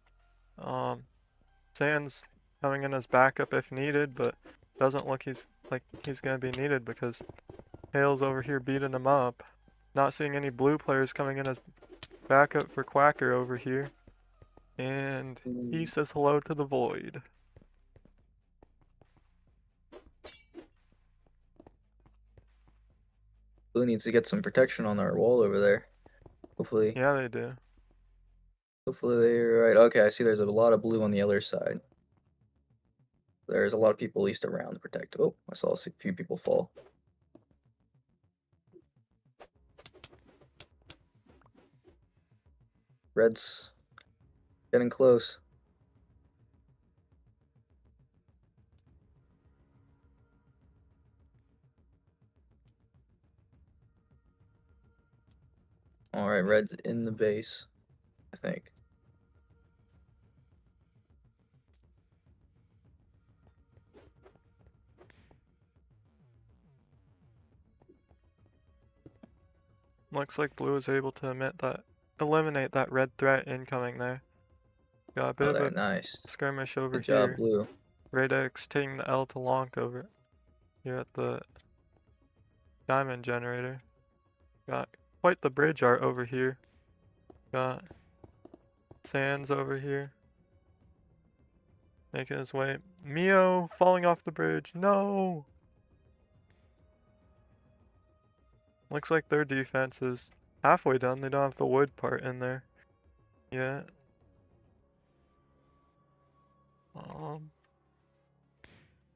Sands coming in as backup if needed, but doesn't look like he's gonna be needed because Hale's over here beating him up. Not seeing any blue players coming in as backup for Quacker over here. And he says hello to the void. Blue needs to get some protection on our wall over there. Hopefully. Yeah, they do. Hopefully they're right. Okay, I see there's a lot of blue on the other side. There's a lot of people at least around to protect. Oh, I saw a few people fall. Red's getting close. Alright, Red's in the base, I think. Looks like blue is able to eliminate that red threat incoming there. Got a bit Oh, of there, a nice. skirmish over Good job, here. Blue. Radix taking the L to Lonk over here at the diamond generator. Got quite the bridge art over here. Got Sands over here. Making his way. Mio falling off the bridge. No! Looks like their defense is halfway done. They don't have the wood part in there yet.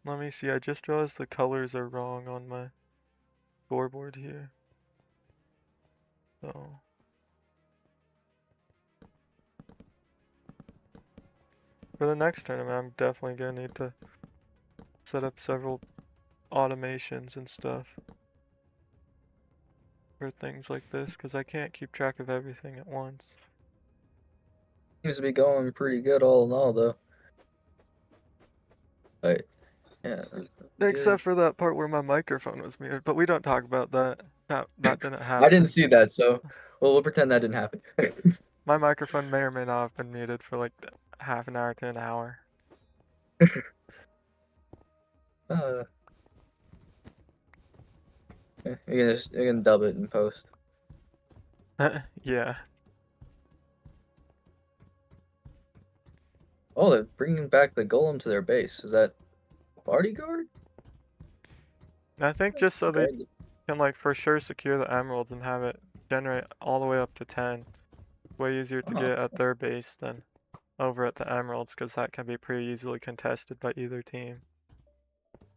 Let me see. I just realized the colors are wrong on my scoreboard here. So for the next tournament, I'm definitely gonna need to set up several automations and stuff for things like this because I can't keep track of everything at once. Seems to be going pretty good all in all, though. Right. Yeah. Except for that part where my microphone was muted, but we don't talk about that. That didn't happen. I didn't see that, so we'll pretend that didn't happen. My microphone may or may not have been muted for like half an hour to an hour. You're gonna dub it in post. Yeah. Oh, they're bringing back the golem to their base. Is that bodyguard? I think just so they can like for sure secure the emeralds and have it generate all the way up to 10. Way easier to get at their base than over at the emeralds because that can be pretty easily contested by either team.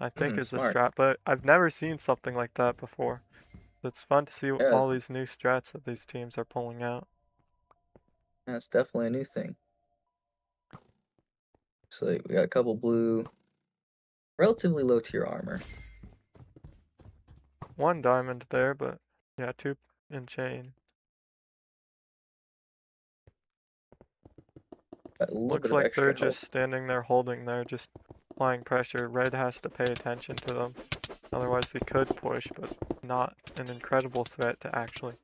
I think is the strat, but I've never seen something like that before. It's fun to see all these new strats that these teams are pulling out. That's definitely a new thing. So we got a couple blue, relatively low tier armor. 1 diamond there, but yeah, 2 in chain. Looks like they're just standing there holding there, just applying pressure. Red has to pay attention to them. Otherwise they could push, but not an incredible threat to actually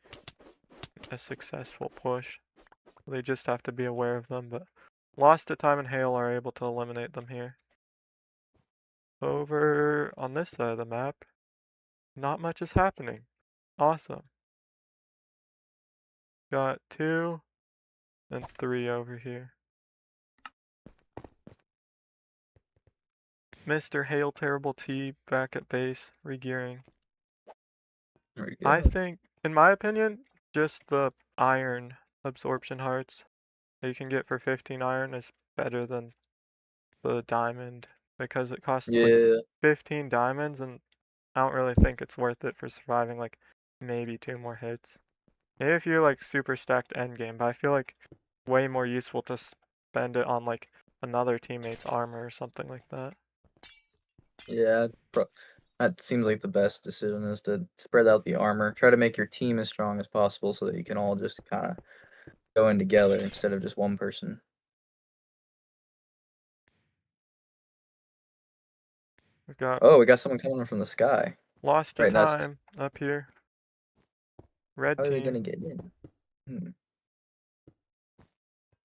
a successful push. They just have to be aware of them, but Lost to Time and Hail are able to eliminate them here. Over on this side of the map, not much is happening. Awesome. Got 2 and 3 over here. Mr. Hail Terrible T back at base, regearing. I think, in my opinion, just the iron absorption hearts that you can get for 15 iron is better than the diamond because it costs like 15 diamonds and I don't really think it's worth it for surviving like maybe 2 more hits. Maybe if you're like super stacked endgame, but I feel like way more useful to spend it on like another teammate's armor or something like that. Yeah, that seems like the best decision is to spread out the armor. Try to make your team as strong as possible so that you can all just kind of go in together instead of just one person. We've got Oh, we got someone coming from the sky. Losty Right, that's time up here. Red how are they gonna team get in? Hmm.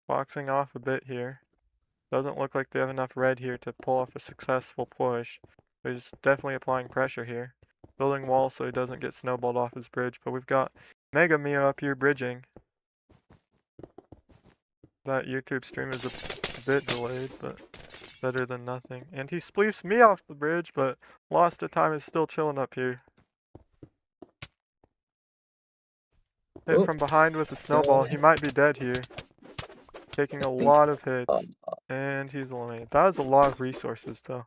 boxing off a bit here. Doesn't look like they have enough red here to pull off a successful push. But he's definitely applying pressure here. Building walls so he doesn't get snowballed off his bridge. But we've got Mega Mio up here bridging. That YouTube stream is a bit delayed, but better than nothing. And he spleefs me off the bridge, but Lost to Time is still chilling up here. Hit Oh, from behind with a snowball. He might be dead here. Taking a lot of hits. And he's eliminated. That was a lot of resources, though.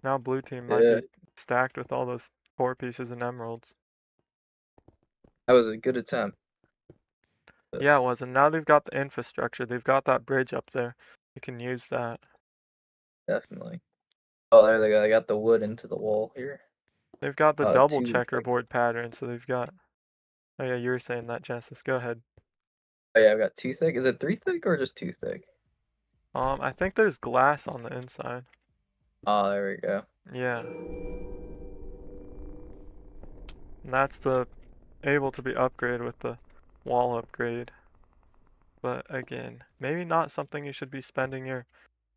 Now blue team might yeah, be stacked with all those core pieces and emeralds. that was a good attempt. Yeah, it was. And now they've got the infrastructure. They've got that bridge up there. You can use that. Definitely. Oh, there they go. They got the wood into the wall here. They've got the double 2 checkerboard pattern, so they've got... Oh yeah, you were saying that, Genesis. Go ahead. Oh yeah, I've got 2 thick. Is it 3 thick or just 2 thick? I think there's glass on the inside. Oh, there we go. Yeah. And that's the able to be upgraded with the wall upgrade. But again, maybe not something you should be spending your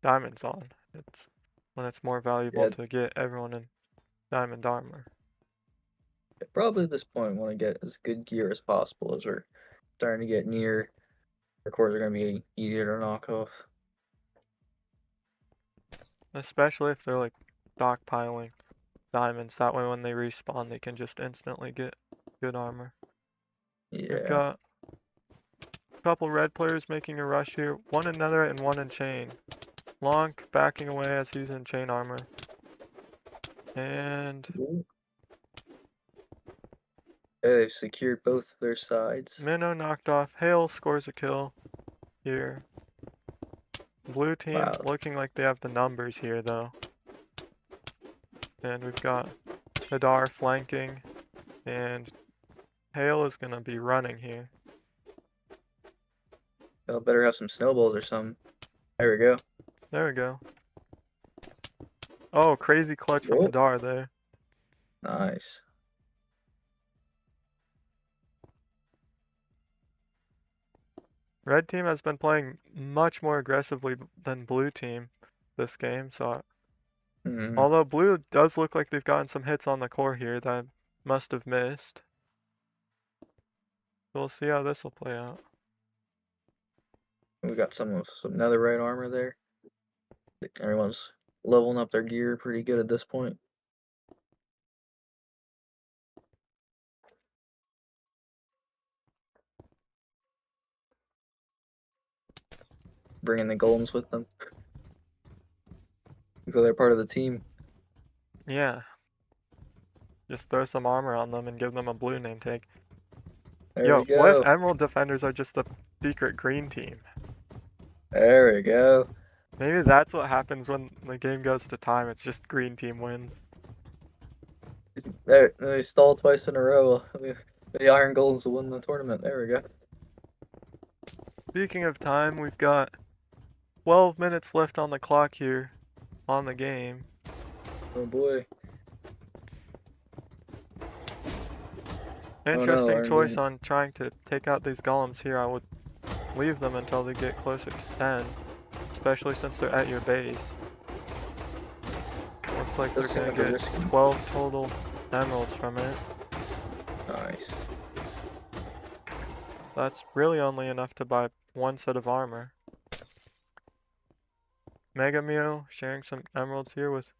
diamonds on. It's when it's more valuable Yeah. to get everyone in diamond armor. Probably at this point want to get as good gear as possible as we're starting to get near. The cores are going to be easier to knock off. Especially if they're like stockpiling diamonds. That way when they respawn they can just instantly get good armor. We've Yeah. got a couple red players making a rush here. One in netherite and one in chain. Lonk backing away as he's in chain armor. And They've secured both of their sides. Minnow knocked off. Hale scores a kill here. Blue team Wow. looking like they have the numbers here though. And we've got Hadar flanking. And Hale is gonna be running here. They'll better have some snowballs or something. There we go. There we go. Oh, crazy clutch from Whoa. Hadar there. Nice. Red team has been playing much more aggressively than blue team this game, so although blue does look like they've gotten some hits on the core here that must have missed. We'll see how this will play out. We got some netherite armor there. Everyone's leveling up their gear pretty good at this point. Bringing the golems with them. So they're part of the team. Yeah. Just throw some armor on them and give them a blue name tag. There Yo, we go. what if Emerald Defenders are just the secret green team? There we go. Maybe that's what happens when the game goes to time. It's just green team wins. There, they stalled twice in a row. The Iron Golems will win the tournament. There we go. Speaking of time, we've got 12 minutes left on the clock here on the game. Oh boy. Interesting Iron choice Golem. on trying to take out these golems here. I would leave them until they get closer to 10, especially since they're at your base. Looks like they're gonna get 12 total emeralds from it. Nice. That's really only enough to buy one set of armor. Mega Mio sharing some emeralds here with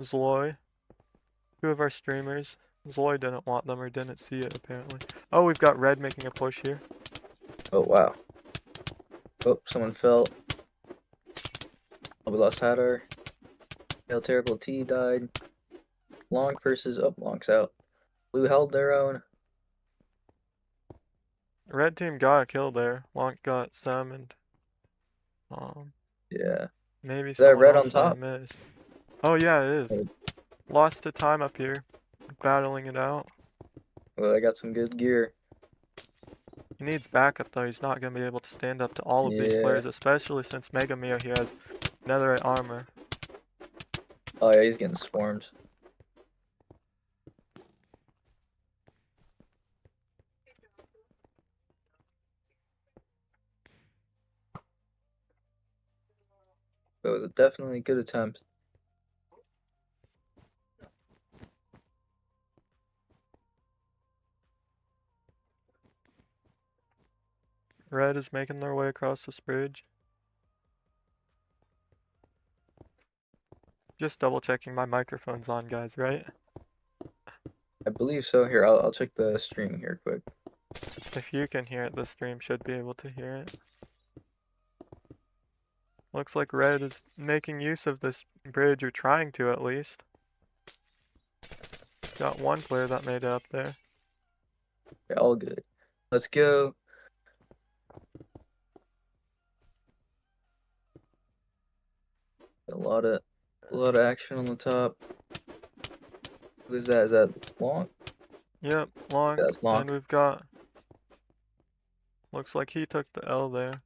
Zloy. Two of our streamers. Zloy didn't want them or didn't see it apparently. Oh, we've got red making a push here. Oh wow. Oh, someone fell. Oh, we lost Hatter. El Terrible T died. Long versus Lonk's out. Blue held their own. red team got a kill there. Lonk got some and Yeah. maybe Is that someone red else on that I top? missed. Oh yeah, it is. Oh. Lost to time up here, battling it out. Well, I got some good gear. He needs backup though. He's not gonna be able to stand up to all of these Yeah. players, especially since Mega Mio here has netherite armor. Oh yeah, he's getting swarmed. But it was definitely a good attempt. Red is making their way across this bridge. Just double checking my microphone's on, guys, right? I believe so. Here, I'll check the stream here quick. If you can hear it, the stream should be able to hear it. Looks like Red is making use of this bridge, or trying to at least. Got one player that made it up there. Yeah, all good. Let's go. A lot of action on the top. Who is that? Is that Long? Yep, Long. Yeah, that's Long. And we've got... Looks like he took the L there.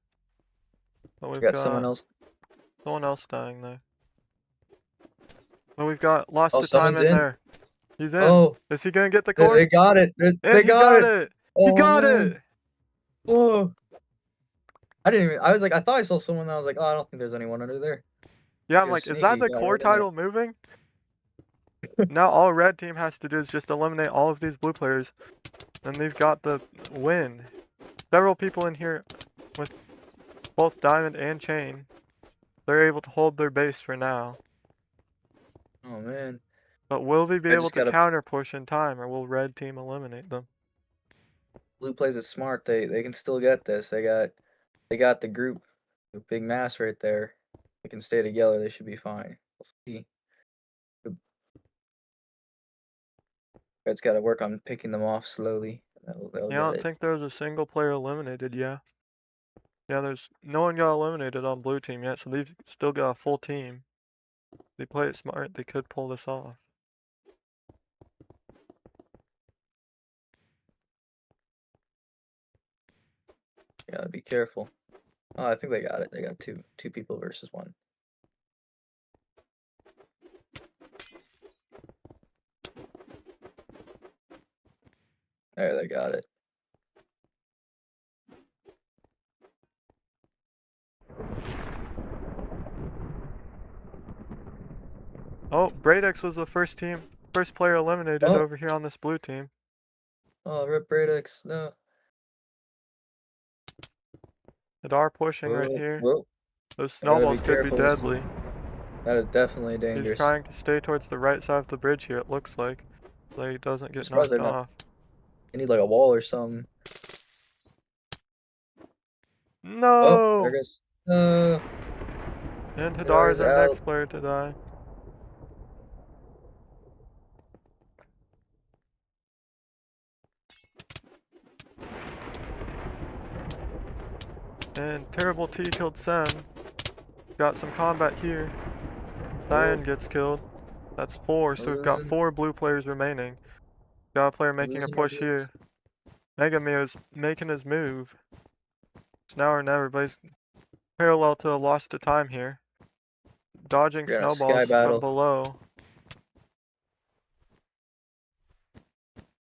But We we've got got someone else. someone else dying there. But we've got lost Oh, to time someone's in in. there. He's in. Oh, Is he gonna get the they core? got it. And They he got got it. it! He Oh, got man. it! Oh. I didn't even. I was like, I thought I saw someone. And I was like, oh, I don't think there's anyone under there. Yeah, I'm You're like, is that sneaky, the got core right in there. title moving? Now all red team has to do is just eliminate all of these blue players, and they've got the win. Several people in here with both diamond and chain. They're able to hold their base for now. Oh man. But will they be I able just to gotta- counter push in time, or will red team eliminate them? Blue plays it smart. They can still get this. They got the group, the big mass right there. They can stay together. They should be fine. We'll see. Red's got to work on picking them off slowly. They'll Yeah, I get don't it. think there's a single player eliminated, yeah. Yeah, there's no one got eliminated on blue team yet, so they've still got a full team. They play it smart, they could pull this off. You gotta be careful. Oh, I think they got it. They got two people versus one. There, they got it. Oh, Bradex was the first player eliminated Oh. over here on this blue team. Oh, Rip Bradex. No. Hadar pushing right Whoa, here. whoa. Those I gotta be snowballs could be careful. deadly. That is definitely dangerous. He's trying to stay towards the right side of the bridge here, it looks like. So he doesn't get surprised knocked they're not- off. They need like a wall or something. No! Oh, there goes. And Hadar Hadar is is our out. next player to die. And Terrible T killed Sen. Got some combat here. Diane gets killed. That's 4, so we've got Losing. 4 blue players remaining. Got a player making a Losing push our here. Mega Mio's making his move. It's now or never, but he's parallel to a loss to time here. Dodging We're in a sky snowballs battle. from below.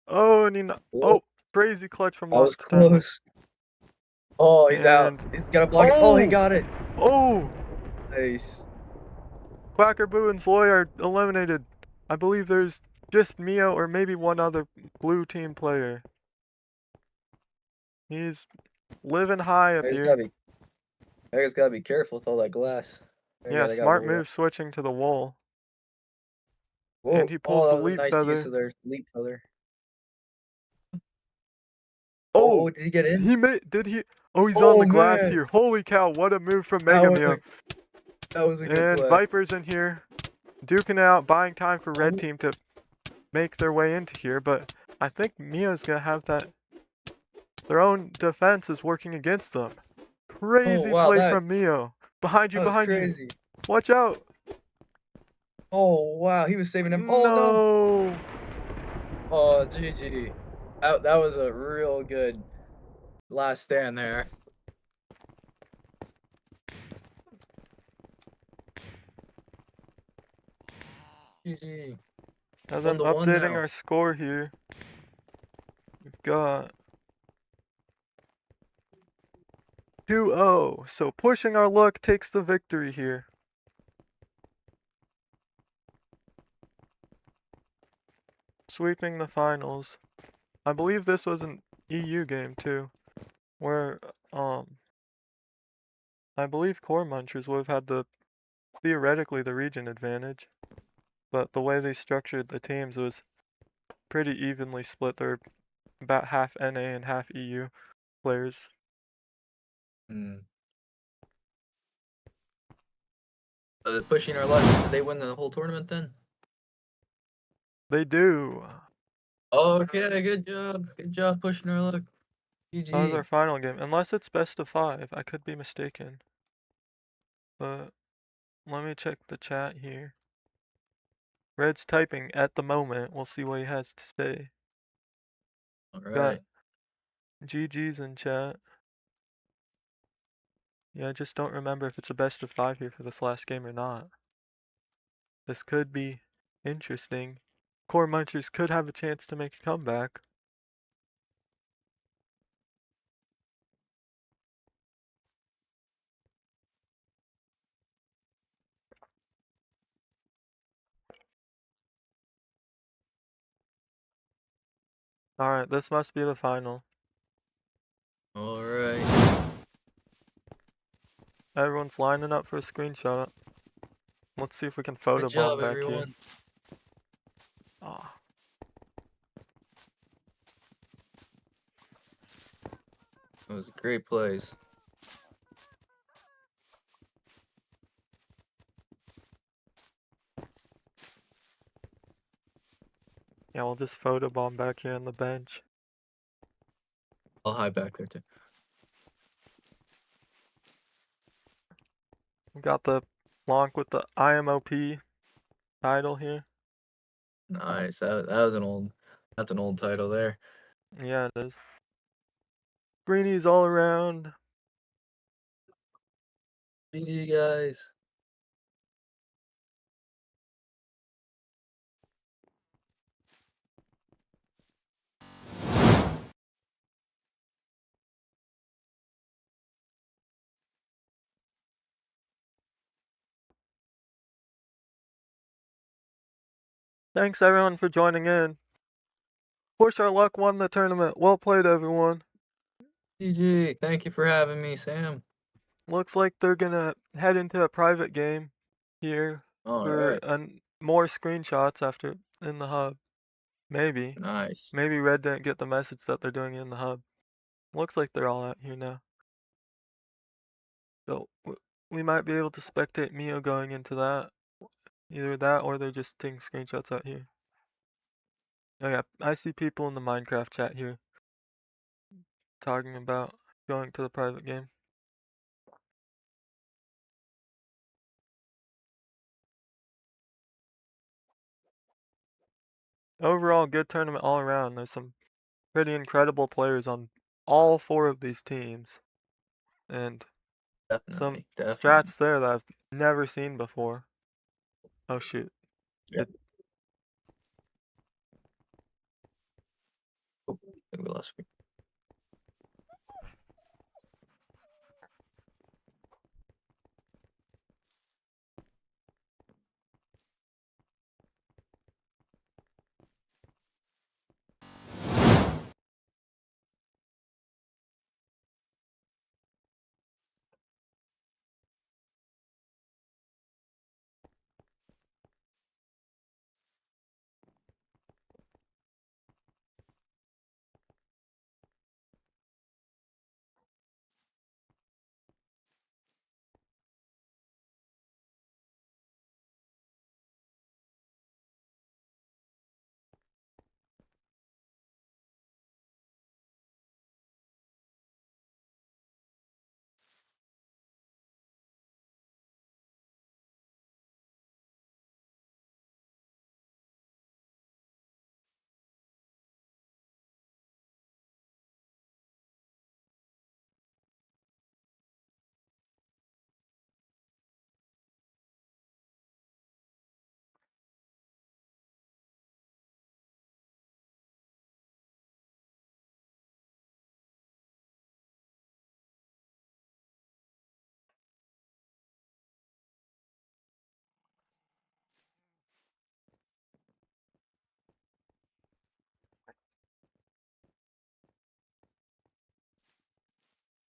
Oh, and he Whoa. oh, crazy clutch from That was lost to time. close. Oh, he's out. And- He's got to block it. Oh, he Oh! got it. Oh! Nice. Quacker Boo and Sloy are eliminated. I believe there's just Mio or maybe one other blue team player. He's living high up here. There's gotta be careful with all that glass. Yeah, smart move switching to the wall. Whoa. And he pulls oh, the that was a leap nice feather. use of their leap feather. Oh, did he get in? did he? Oh, he's on Oh, the glass man. here. Holy cow, what a move from That Mega was Mio. That was a good And play. Viper's in here, duking it out, buying time for red Oh. team to make their way into here, but I think Mio's gonna have that Their own defense is working against them. Crazy wow, play that- from Mio. Behind you, That was behind you. crazy. Watch out. Oh wow, he was saving him. Oh no. No. Oh GG. That was a real good last stand there. GG. As I'm 1-1 updating now. our score here, we've got 2-0. So pushing our luck takes the victory here. Sweeping the finals. I believe this was an EU game too, where I believe Core Munchers would have had theoretically the region advantage, but the way they structured the teams was pretty evenly split. They're about half NA and half EU players. Hmm. So they're pushing our luck. Did they win the whole tournament then? They do. Okay, good job. Good job pushing our luck. That was our GG. final game, unless it's best of 5. I could be mistaken, but let me check the chat here. Red's typing at the moment. We'll see what he has to say. Got Alright. GG's in chat. Yeah, I just don't remember if it's a best of 5 here for this last game or not. This could be interesting. Core Munchers could have a chance to make a comeback. Alright, this must be the final. Alright. Everyone's lining up for a screenshot. Let's see if we can Good photobomb job, back here. everyone. Ah. It was great plays. Yeah, we'll just photobomb back here on the bench. I'll hide back there too. We got the Lonk with the IMOP title here. Nice. That's an old title there. Yeah, it is. Greenies all around. GG guys. Thanks everyone for joining in. Push Our Luck won the tournament. Well played, everyone. GG. Thank you for having me, Sam. Looks like they're gonna head into a private game here for Alright. more screenshots after in the hub. Maybe. Nice. Maybe Red didn't get the message that they're doing it in the hub. Looks like they're all out here now. So we might be able to spectate Mio going into that. Either that or they're just taking screenshots out here. Oh yeah, I see people in the Minecraft chat here talking about going to the private game. Overall, good tournament all around. There's some pretty incredible players on all 4 of these teams. And some Definitely. strats there that I've never seen before. Oh shoot. Yep. Oh, I think we lost me.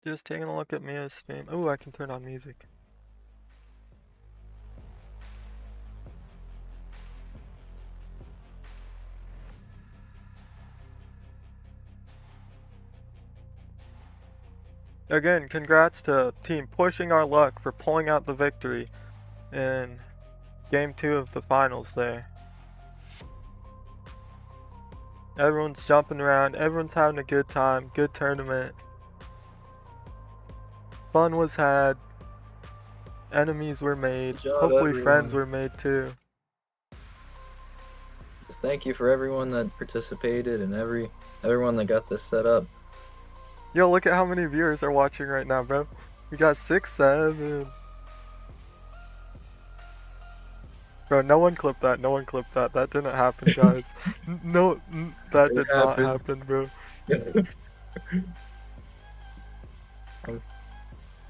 Just taking a look at Mia's stream. Oh, I can turn on music. Again, congrats to Team Pushing Our Luck for pulling out the victory in Game 2 of the finals there. Everyone's jumping around, everyone's having a good time, good tournament. Fun was had, enemies were made, Good job, hopefully everyone. friends were made too. Just thank you for everyone that participated and everyone that got this set up. Yo, look at how many viewers are watching right now, bro. We got 6, 7. Bro, no one clipped that. No one clipped that. That didn't happen, guys. No, that did not happen, bro.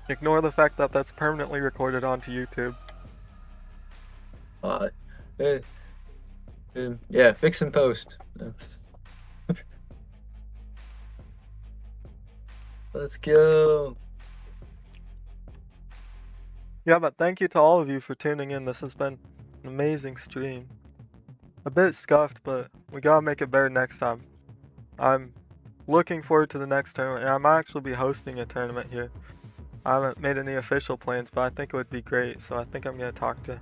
Ignore the fact that that's permanently recorded onto YouTube. Yeah, fix and post. Let's go. Yeah, but thank you to all of you for tuning in. This has been an amazing stream. A bit scuffed, but we gotta make it better next time. I'm looking forward to the next tournament, and I might actually be hosting a tournament here. I haven't made any official plans, but I think it would be great, so I think I'm gonna talk to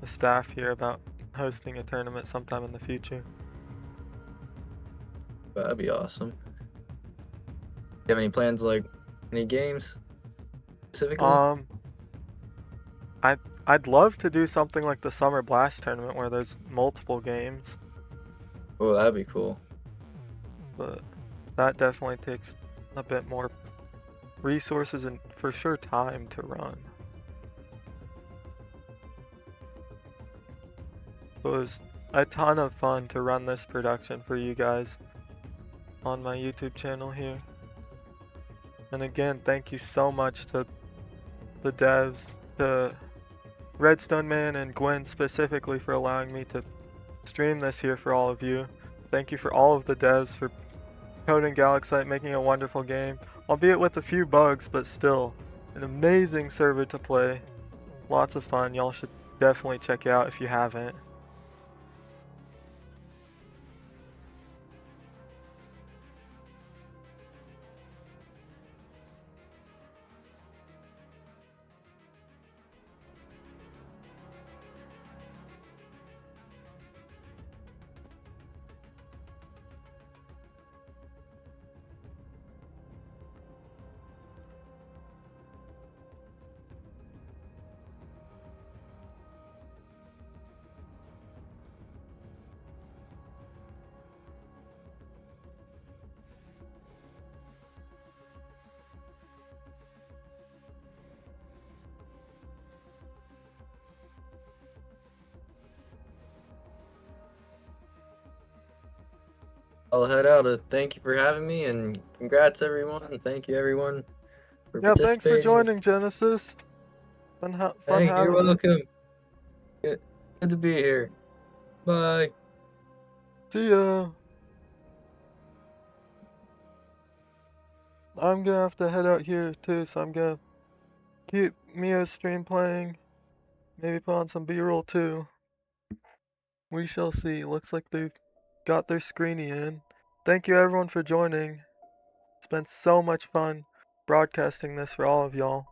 the staff here about hosting a tournament sometime in the future. That'd be awesome. Do you have any plans, like any games specifically? I'd love to do something like the Summer Blast tournament where there's multiple games, Oh, that'd be cool. but that definitely takes a bit more resources and for sure time to run. It was a ton of fun to run this production for you guys on my YouTube channel here. And again, thank you so much to the devs, to Redstone Man and Gwen specifically for allowing me to stream this here for all of you. Thank you for all of the devs for coding Galaxite, making a wonderful game, albeit with a few bugs, but still an amazing server to play. Lots of fun. Y'all should definitely check it out if you haven't. I'll head out. Thank you for having me, and congrats everyone. And thank you everyone for Yeah, thanks for participating. joining, Genesis. Fun Hey, having you're you. welcome. Good to be here. Bye. See ya. I'm gonna have to head out here too, so I'm gonna keep Mia's stream playing. Maybe put on some B-roll too. We shall see. Looks like they've got their screeny in. Thank you everyone for joining. It's been so much fun broadcasting this for all of y'all.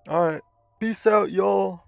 Alright. Peace out, y'all.